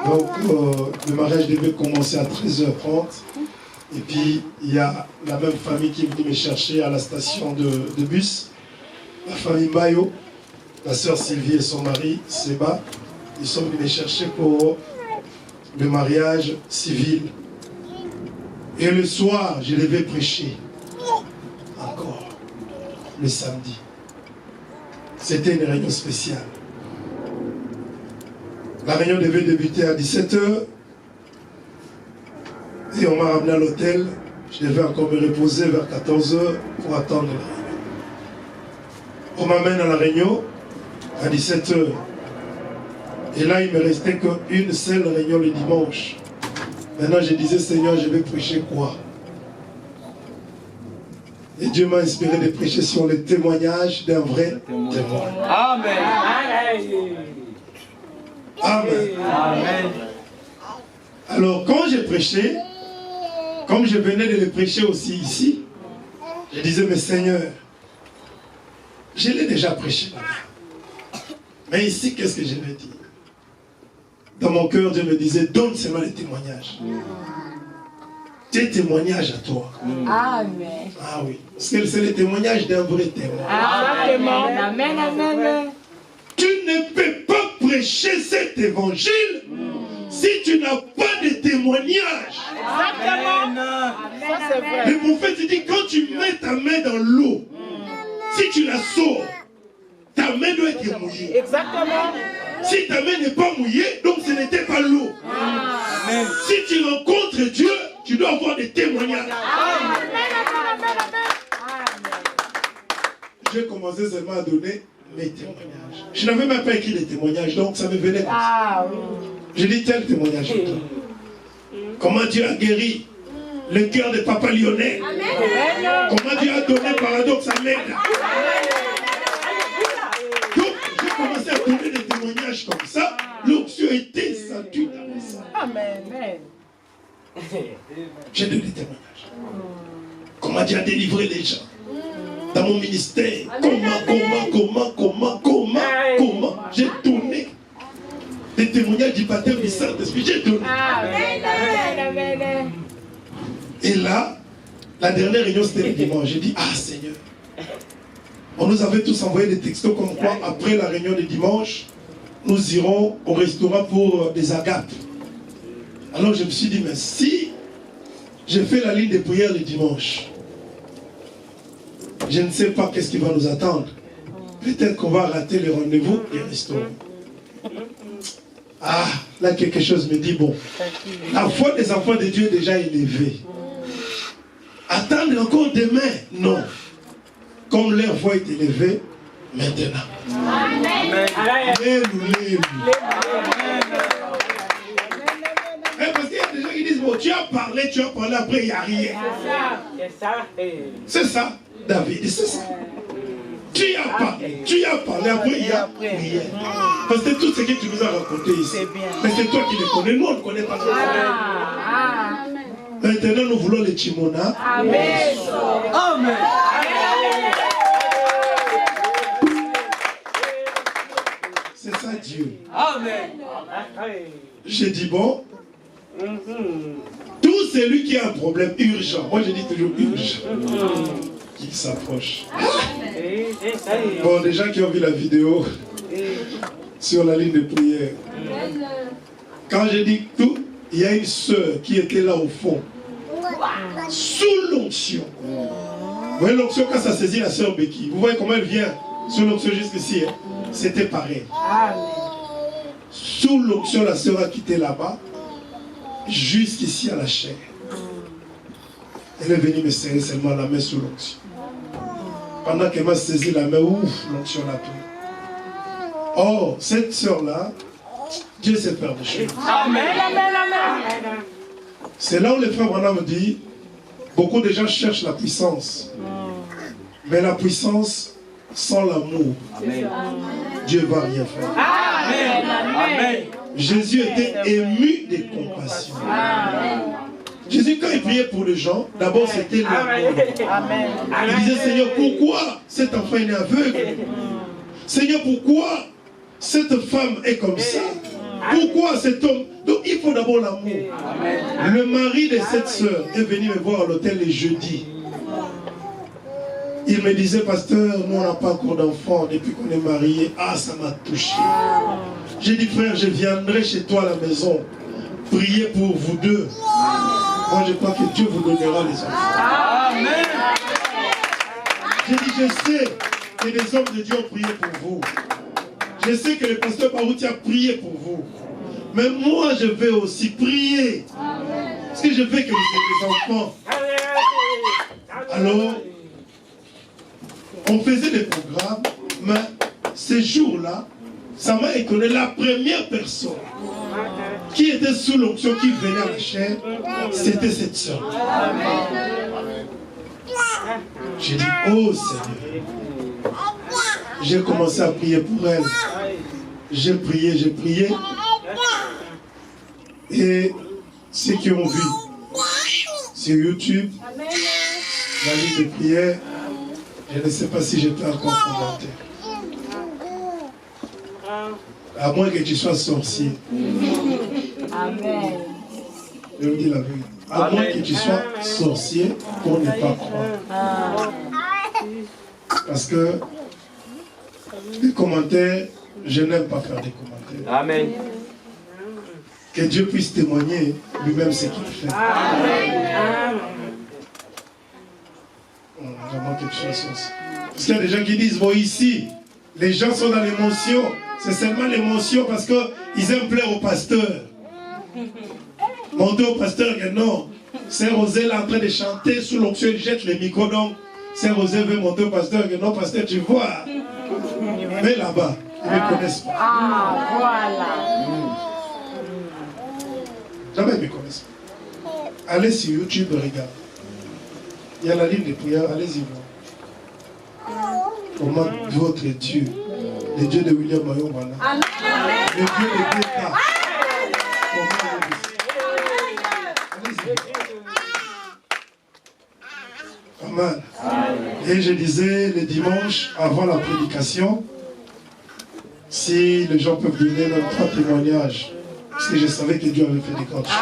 Donc, le mariage devait commencer à 13h30. Et puis, il y a la même famille qui est venue me chercher à la station de bus. La famille Mayo, la sœur Sylvie et son mari, Seba, ils sont venus me chercher pour le mariage civil. Et le soir, je devais prêcher. Encore. Le samedi. C'était une réunion spéciale. La réunion devait débuter à 17h. Et on m'a ramené à l'hôtel. Je devais encore me reposer vers 14h pour attendre la réunion. On m'amène à la réunion à 17h. Et là, il ne me restait qu'une seule réunion le dimanche. Maintenant, je disais, Seigneur, je vais prêcher quoi? Et Dieu m'a inspiré de prêcher sur le témoignage d'un vrai témoin. Amen. Amen. Amen. Alors, quand j'ai prêché, comme je venais de le prêcher aussi ici, je disais, mais Seigneur, je l'ai déjà prêché là-bas. Mais ici, qu'est-ce que je vais dire? Dans mon cœur, Dieu me disait, donne seulement les témoignages. Tes témoignages à toi. Amen. Ah oui. Parce que c'est le témoignage d'un vrai témoin. Amen. Amen. Amen. Tu ne peux pas prêcher cet évangile si tu n'as pas de témoignage. Exactement. Ça, c'est vrai. Le prophète dit, quand tu mets ta main dans l'eau, si tu la sors, ta main doit être mouillée. Exactement. Si ta main n'est pas mouillée, donc ce n'était pas l'eau. Amen. Si tu rencontres Dieu, tu dois avoir des témoignages. J'ai commencé seulement à donner mes témoignages. Je n'avais même pas écrit les témoignages, donc ça me venait comme ça. Ah oui. Je dis tel témoignage. Comment Dieu a guéri le cœur de Papa Lionel. Comment Dieu a donné paradoxe à l'aide. Donc, j'ai commencé à donner des témoignages comme ça. L'onction était statue dans ça. Amen. J'ai donné des témoignages. Comment Dieu a délivré les gens. Dans mon ministère. Comment. J'ai donné des témoignages du baptême du Saint-Esprit. J'ai donné. Amen. Et là, la dernière réunion, c'était le dimanche. J'ai dit, ah Seigneur, on nous avait tous envoyé des textos comme quoi, après la réunion du dimanche, nous irons au restaurant pour des agapes. Alors je me suis dit, mais si j'ai fait la ligne de prière le dimanche, je ne sais pas qu'est-ce qui va nous attendre. Peut-être qu'on va rater le rendez-vous du restaurant. Ah, là quelque chose me dit, bon, la foi des enfants de Dieu est déjà élevée. Attendre encore demain, non. Comme leur foi est élevée, maintenant. Amen. Parce qu'il y a des gens qui disent, bon, tu as parlé, après il n'y a rien. C'est ça, David, c'est ça. Tu as parlé, après il n'y a rien. Parce que tout ce que tu nous as raconté ici, mais c'est toi qui le connais, nous on ne connaît pas ça. Maintenant nous voulons les Chimona. Amen. Amen. C'est ça Dieu. Amen. J'ai dit bon, tout celui qui a un problème urgent, moi je dis toujours urgent, qu'il s'approche. Bon, des gens qui ont vu la vidéo sur la ligne de prière, quand je dis tout, il y a une sœur qui était là au fond, sous l'onction. Vous voyez l'onction quand ça saisit la sœur Becky, vous voyez comment elle vient sous l'onction jusqu'ici, hein? C'était pareil. Sous l'onction, la sœur a quitté là-bas, jusqu'ici à la chair. Elle est venue me serrer seulement la main sous l'onction. Pendant qu'elle m'a saisi la main, ouf, l'onction l'a tournée. Oh, cette sœur-là, Dieu sait faire des choses. Amen. C'est là où le frère Branham me dit, beaucoup de gens cherchent la puissance. Mais la puissance, sans l'amour, Dieu ne va rien faire. Amen. Jésus était ému de compassion. Jésus, quand il priait pour les gens, d'abord c'était l'amour. Il disait, Seigneur, pourquoi cet enfant est aveugle? Seigneur, pourquoi cette femme est comme ça? Pourquoi cet homme? Donc il faut d'abord l'amour. Le mari de cette sœur est venu me voir à l'hôtel les jeudis. Il me disait, pasteur, nous on n'a pas encore d'enfant depuis qu'on est mariés. Ah, ça m'a touché. J'ai dit, frère, je viendrai chez toi à la maison, prier pour vous deux. Moi, je crois que Dieu vous donnera les enfants. Amen. J'ai dit, je sais que des hommes de Dieu ont prié pour vous. Je sais que le pasteur Barouti a prié pour vous. Mais moi, je vais aussi prier. Parce que je veux que vous soyez des enfants. Alors, on faisait des programmes, mais ces jours-là, ça m'a étonné. La première personne qui était sous l'onction, qui venait à la chair, c'était cette soeur. J'ai dit, oh Seigneur. J'ai commencé à prier pour elle. J'ai prié. Et ceux qui ont vu sur YouTube, la liste de prière, je ne sais pas si j'étais encore commenté. À moins que tu sois sorcier. Amen. Je vous dis la vérité. À moins que tu sois sorcier pour ne pas croire. Parce que les commentaires, je n'aime pas faire des commentaires. Amen. Que Dieu puisse témoigner lui-même ce qu'il fait. Vraiment quelque chose aussi. Parce qu'il y a des gens qui disent, bon ici, les gens sont dans l'émotion. C'est seulement l'émotion parce qu'ils aiment plaire au pasteur. Monter au pasteur, que non. Saint Rosé est en train de chanter sous l'onction, il jette les micros. Donc, Saint Rosé veut monter au pasteur, que non, pasteur, tu vois. Mais là-bas, ils ne me connaissent pas. Ah, voilà. Jamais ils ne me connaissent pas. Allez sur YouTube, regardez. Il y a la ligne de prière, allez-y voir. Comment votre Dieu, le Dieu de William Mayon Bana, le Dieu de Beta, comment il Amen. Et je disais le dimanche, avant la prédication, si les gens peuvent donner leurs 3 témoignages, parce que je savais que Dieu avait fait des grandes choses.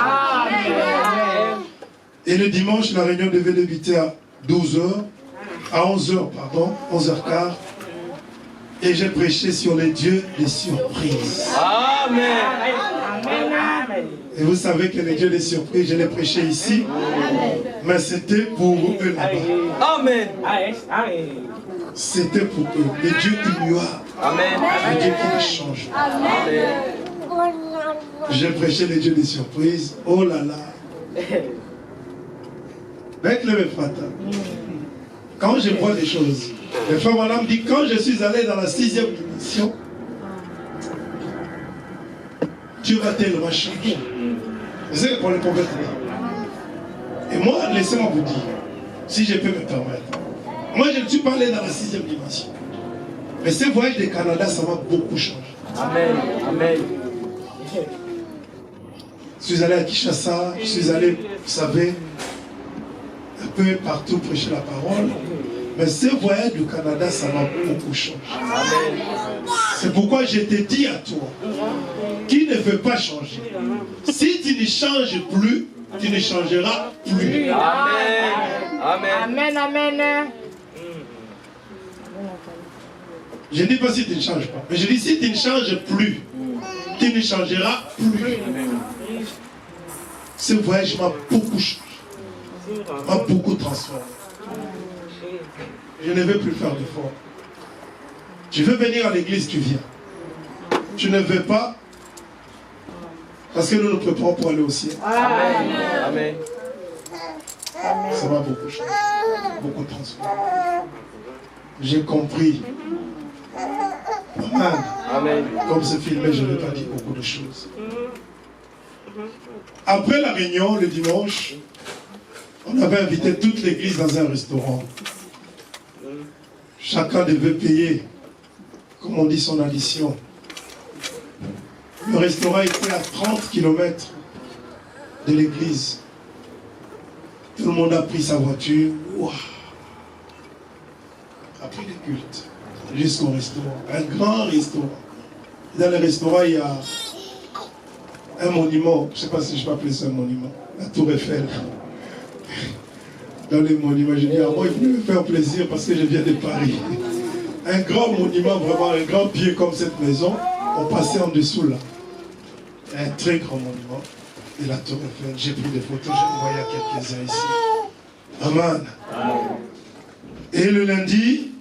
Et le dimanche, la réunion devait débuter à 12h, à 11h, pardon, 11h15. Et j'ai prêché sur les dieux des surprises. Amen. Et vous savez que les dieux des surprises, je l'ai prêché ici, mais c'était pour eux là-bas. Amen. C'était pour eux. Les dieux ignorables. Amen. Les dieux qui ne changent pas. J'ai prêché les dieux des surprises. Oh là là. Quand je vois des choses, le frère Madame dit, quand je suis allé dans la 6e dimension, Dieu va tellement changer. C'est pour le prophète. Et moi, laissez-moi vous dire, si je peux me permettre, moi je ne suis pas allé dans la 6e dimension. Mais ce voyage du Canada, ça m'a beaucoup changé. Amen. Amen. Je suis allé à Kinshasa, je suis allé, vous savez, un peu partout prêcher la parole. Mais ce voyage du Canada, ça m'a beaucoup changé. C'est pourquoi je te dis à toi, qui ne veut pas changer, si tu ne changes plus, tu ne changeras plus. Amen. Amen, amen. Je ne dis pas si tu ne changes pas, mais je dis si tu ne changes plus, tu ne changeras plus. Ce voyage m'a beaucoup changé, m'a beaucoup transformé. Je ne veux plus faire d'efforts. Tu veux venir à l'église, tu viens. Tu ne veux pas, parce que nous nous préparons pour aller au ciel. Amen. Amen. Ça m'a beaucoup changé, beaucoup transformé. J'ai compris. Amen. Amen. Comme c'est filmé, je ne vais pas dire beaucoup de choses. Après la réunion, le dimanche, on avait invité toute l'église dans un restaurant. Chacun devait payer, comme on dit, son addition. Le restaurant était à 30 km de l'église. Tout le monde a pris sa voiture. Wow. Après le culte, jusqu'au restaurant. Un grand restaurant. Dans le restaurant, il y a un monument. Je ne sais pas si je peux appeler ça un monument. La Tour Eiffel. Dans les monuments, je dis, moi, il voulait me faire plaisir parce que je viens de Paris. Un grand monument, vraiment, un grand pied comme cette maison, on passait en dessous là. Un très grand monument. Et la Tour Eiffel, j'ai pris des photos, j'en voyais quelques-uns ici. Amen. Et le lundi,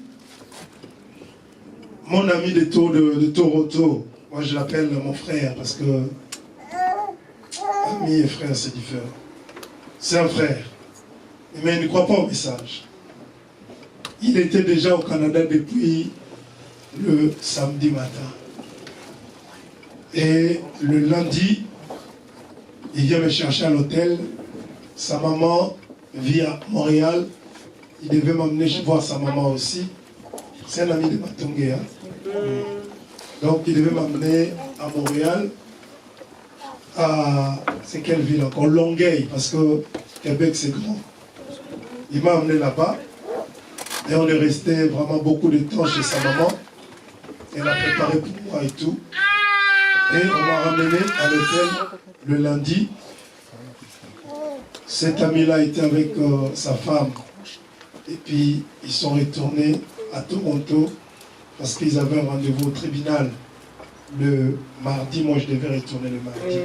mon ami de Toronto, moi je l'appelle mon frère parce que ami et frère c'est différent. C'est un frère, mais il ne croit pas au message. Il était déjà au Canada depuis le samedi matin. Et le lundi, il vient me chercher à l'hôtel. Sa maman vit à Montréal. Il devait m'emmener voir sa maman aussi. C'est un ami de Matongé. Hein? Donc il devait m'emmener à Montréal. C'est quelle ville encore? Longueuil, parce que Québec c'est grand. Il m'a emmené là-bas. Et on est resté vraiment beaucoup de temps chez sa maman. Elle a préparé pour moi et tout. Et on m'a ramené à l'hôtel le lundi. Cet ami-là était avec sa femme. Et puis, ils sont retournés à Toronto parce qu'ils avaient un rendez-vous au tribunal le mardi. Moi, je devais retourner le mardi.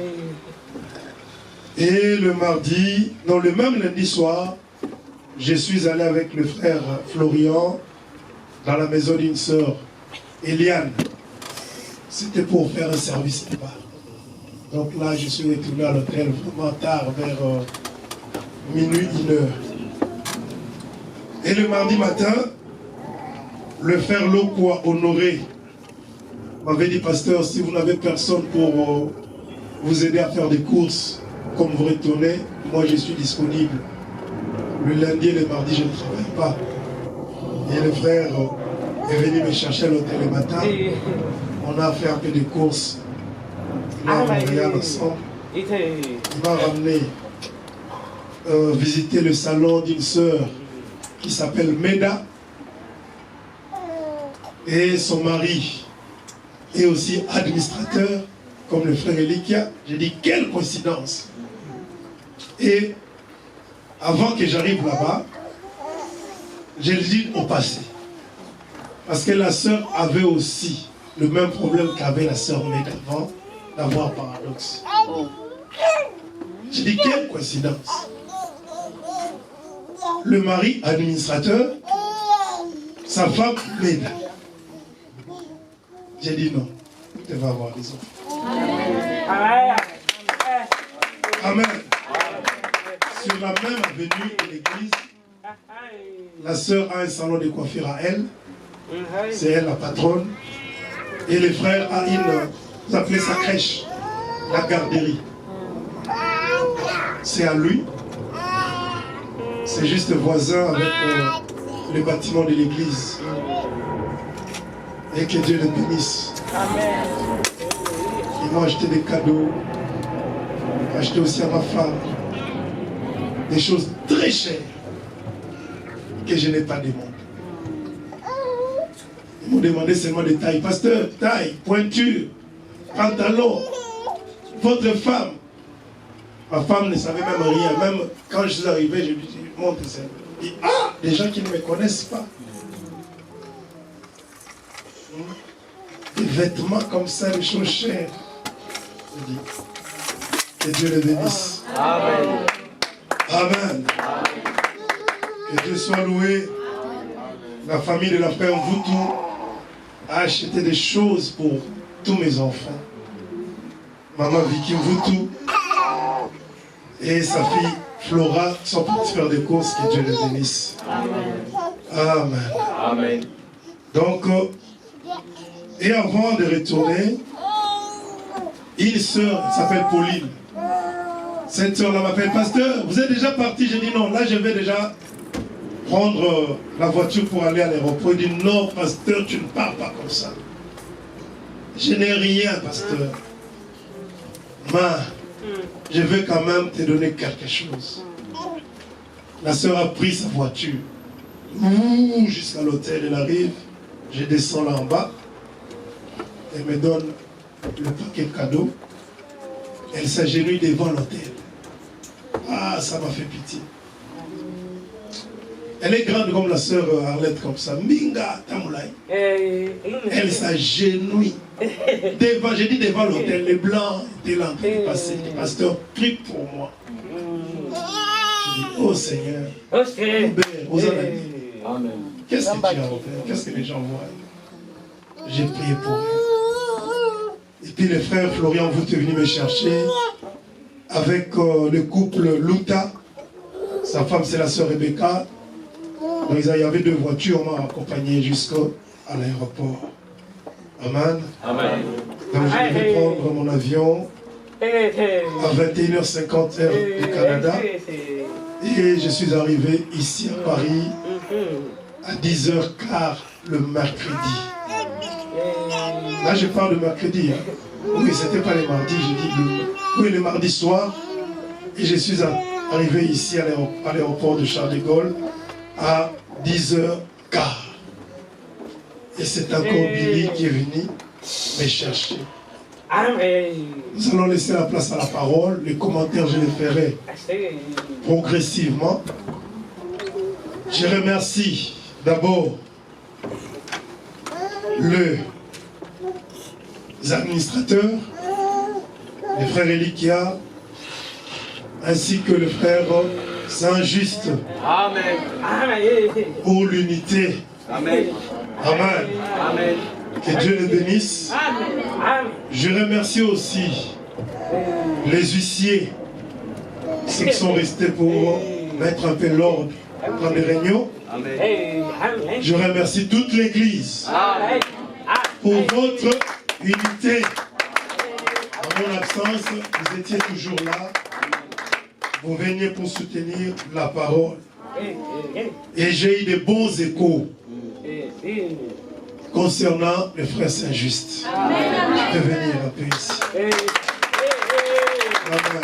Et le mardi, non, le même lundi soir, je suis allé avec le frère Florian dans la maison d'une sœur, Eliane. C'était pour faire un service là-bas. Donc là, je suis retourné à l'hôtel vraiment tard, vers minuit, 1h. Et le mardi matin, le frère Lokwa Honoré m'avait dit, pasteur, si vous n'avez personne pour vous aider à faire des courses, comme vous retournez, moi je suis disponible. Le lundi et le mardi, je ne travaille pas. Et le frère est venu me chercher à l'hôtel le matin. On a fait un peu de courses. Là, à Montréal ensemble. Il m'a ramené visiter le salon d'une sœur qui s'appelle Meda. Et son mari est aussi administrateur, comme le frère Elikia. J'ai dit, quelle coïncidence! Et avant que j'arrive là-bas, j'ai dit au passé. Parce que la sœur avait aussi le même problème qu'avait la sœur Meda avant d'avoir paradoxe. J'ai dit, quelle coïncidence! Le mari administrateur, sa femme Meda. J'ai dit non, tu vas avoir des enfants. Amen. Sur la même avenue de l'église, la sœur a un salon de coiffure à elle. C'est elle la patronne. Et le frère a vous appelez sa crèche, la garderie. C'est à lui. C'est juste voisin avec le bâtiment de l'église. Et que Dieu le bénisse. Amen. Ils m'ont acheté des cadeaux. Acheté aussi à ma femme des choses très chères que je n'ai pas demandé. Ils m'ont demandé seulement des tailles. Pasteur, taille, pointure, pantalon. Votre femme. Ma femme ne savait même rien. Même quand je suis arrivé, je lui dis, montre ça. Il dit, ah, des gens qui ne me connaissent pas. Des vêtements comme ça, des choses chères. Je dis, que Dieu les bénisse. Amen. Amen. Que Dieu soit loué. La famille de la frère Mvutu a acheté des choses pour tous mes enfants. Maman Vicky Mvutu et sa fille Flora sont partis faire des courses. Que Dieu les bénisse. Amen. Amen. Donc, et avant de retourner, une sœur s'appelle Pauline. Cette sœur-là m'appelle, pasteur, vous êtes déjà parti? J'ai dit non, là je vais déjà prendre la voiture pour aller à l'aéroport. Il dit non, pasteur, tu ne pars pas comme ça. Je n'ai rien, pasteur. Mais je veux quand même te donner quelque chose. La sœur a pris sa voiture. Jusqu'à l'hôtel, elle arrive. Je descends là en bas. Elle me donne le paquet de cadeaux. Elle s'agenouille devant l'hôtel. Ah, ça m'a fait pitié. Elle est grande comme la sœur Arlette, comme ça. Minga Tamoulaï. Elle s'agenouille. Devant, j'ai dit devant l'hôtel, les blancs étaient là en train de passer. Le pasteur prie pour moi. Je dis, oh Seigneur, Amen. Qu'est-ce que tu as offert? Qu'est-ce que les gens voient? j'ai prié pour elle. Et puis les frères Florian vous êtes venus me chercher avec le couple Luta. Sa femme c'est la sœur Rebecca. Donc il y avait 2 voitures, on m'a accompagné jusqu'à l'aéroport. Amen. Amen. Donc je vais prendre mon avion à 21h50 heure du Canada. Et je suis arrivé ici à Paris à 10h15 le mercredi. Là je parle de mercredi. Hein. Oui, c'était pas les mardis, j'ai dit oui, le mardi soir. Et je suis arrivé ici à l'aéroport de Charles de Gaulle à 10h15. Et c'est encore Billy qui est venu me chercher. Nous allons laisser la place à la parole. Les commentaires, je les ferai progressivement. Je remercie d'abord les administrateurs, les frères Elikia, ainsi que le frère Saint-Just. Amen. Pour l'unité. Amen. Amen. Amen. Que Dieu les bénisse. Je remercie aussi les huissiers, ceux qui sont restés pour mettre un peu l'ordre dans les réunions. Amen. Je remercie toute l'Église pour votre unité. En mon absence, vous étiez toujours là. Vous veniez pour soutenir la parole. Et j'ai eu de bons échos concernant le frère Saint-Just. Je peux venir un peu ici. Amen.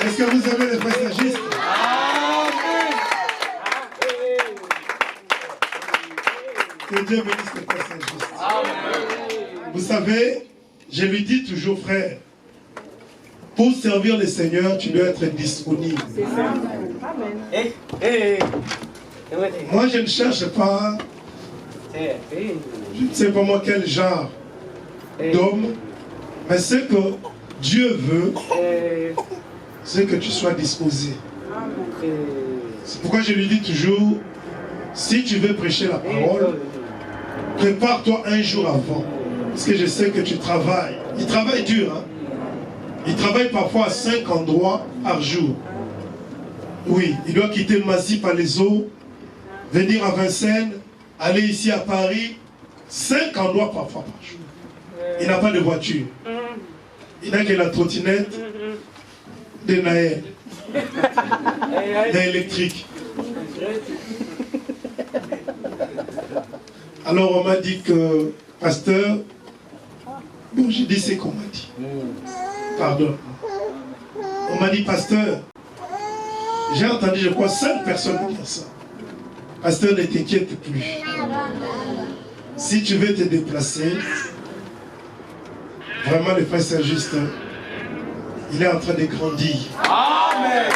Est-ce que vous aimez le frère Saint-Just? Que Dieu bénisse le frère Saint-Just. Vous savez, je lui dis toujours, frère, pour servir le Seigneur, tu dois être disponible. Moi, je ne cherche pas, je ne sais pas moi quel genre d'homme, mais ce que Dieu veut, c'est que tu sois disposé. C'est pourquoi je lui dis toujours, si tu veux prêcher la parole, prépare-toi un jour avant. Parce que je sais que tu travailles. Il travaille dur, hein? Il travaille parfois à 5 endroits par jour. Oui, il doit quitter Massy par les eaux, venir à Vincennes, aller ici à Paris, 5 endroits parfois par jour. Il n'a pas de voiture. Il n'a que la trottinette de Naël, d'électrique. Alors on m'a dit que, pasteur, bon j'ai dit c'est qu'on m'a dit. Pardon. On m'a dit, pasteur, j'ai entendu, je crois, 5 personnes dire ça. Pasteur, ne t'inquiète plus. Si tu veux te déplacer, vraiment le frère Saint-Just, il est en train de grandir. Amen.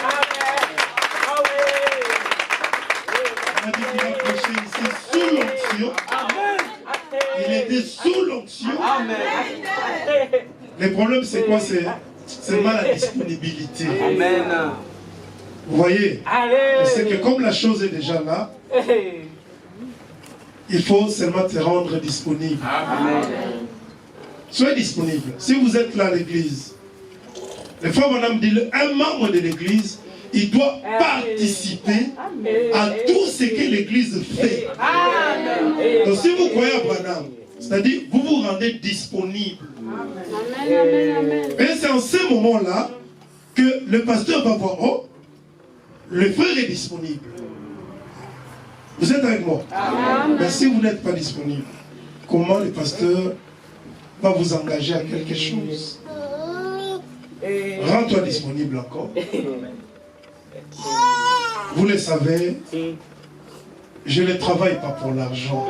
On m'a dit qu'il a prêché ici sous l'onction. Il était sous l'onction. Le problème, c'est quoi? C'est mal la disponibilité. Amen. Vous voyez? C'est que comme la chose est déjà là, il faut seulement te rendre disponible. Amen. Soyez disponible. Si vous êtes là à l'église, les fois on me dit, un membre de l'église, il doit participer à tout ce que l'église fait. Donc si vous croyez à Branham, c'est-à-dire vous vous rendez disponible. Et c'est en ce moment-là que le pasteur va voir, oh, le frère est disponible. Vous êtes avec moi? Mais si vous n'êtes pas disponible, comment le pasteur va vous engager à quelque chose? Rends-toi disponible encore. Vous le savez, je ne travaille pas pour l'argent.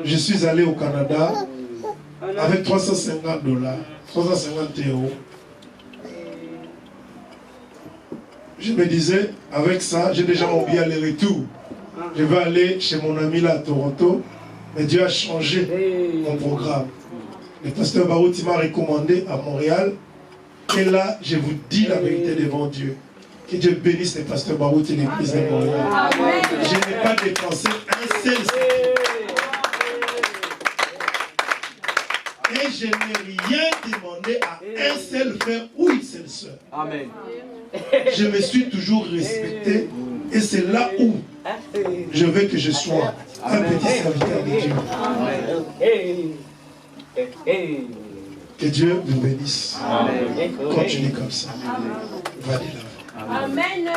Je suis allé au Canada avec 350 $, 350 €. Je me disais, avec ça, j'ai déjà mon billet aller-retour. Je vais aller chez mon ami là à Toronto, mais Dieu a changé mon programme. Le pasteur Barouti m'a recommandé à Montréal, et là, je vous dis la vérité devant Dieu. Que Dieu bénisse les pasteurs Barout et l'église de Montréal. Je n'ai pas dépensé un seul secret. Et je n'ai rien demandé à un seul frère ou une seule soeur. Amen. Je me suis toujours respecté et c'est là où je veux que je sois un petit serviteur de Dieu. Que Dieu vous bénisse. Continuez comme ça. Va de l'avant. Amen.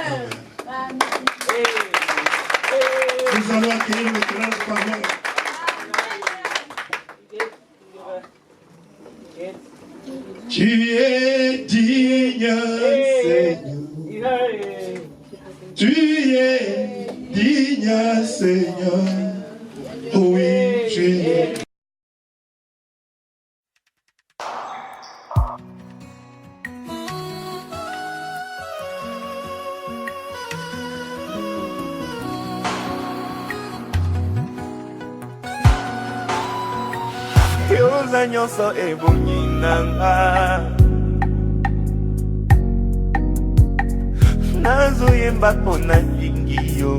Nous allons accueillir maintenant la parole. Tu es digne, Seigneur. Tu es digne, Seigneur. Oui, tu es. yoza nyonso ebongi nanga nazoyemba mpo nalingi yo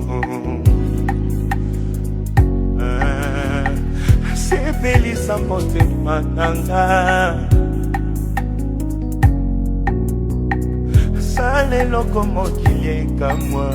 sepelisa motema nanga sala eloko mokili ekamwa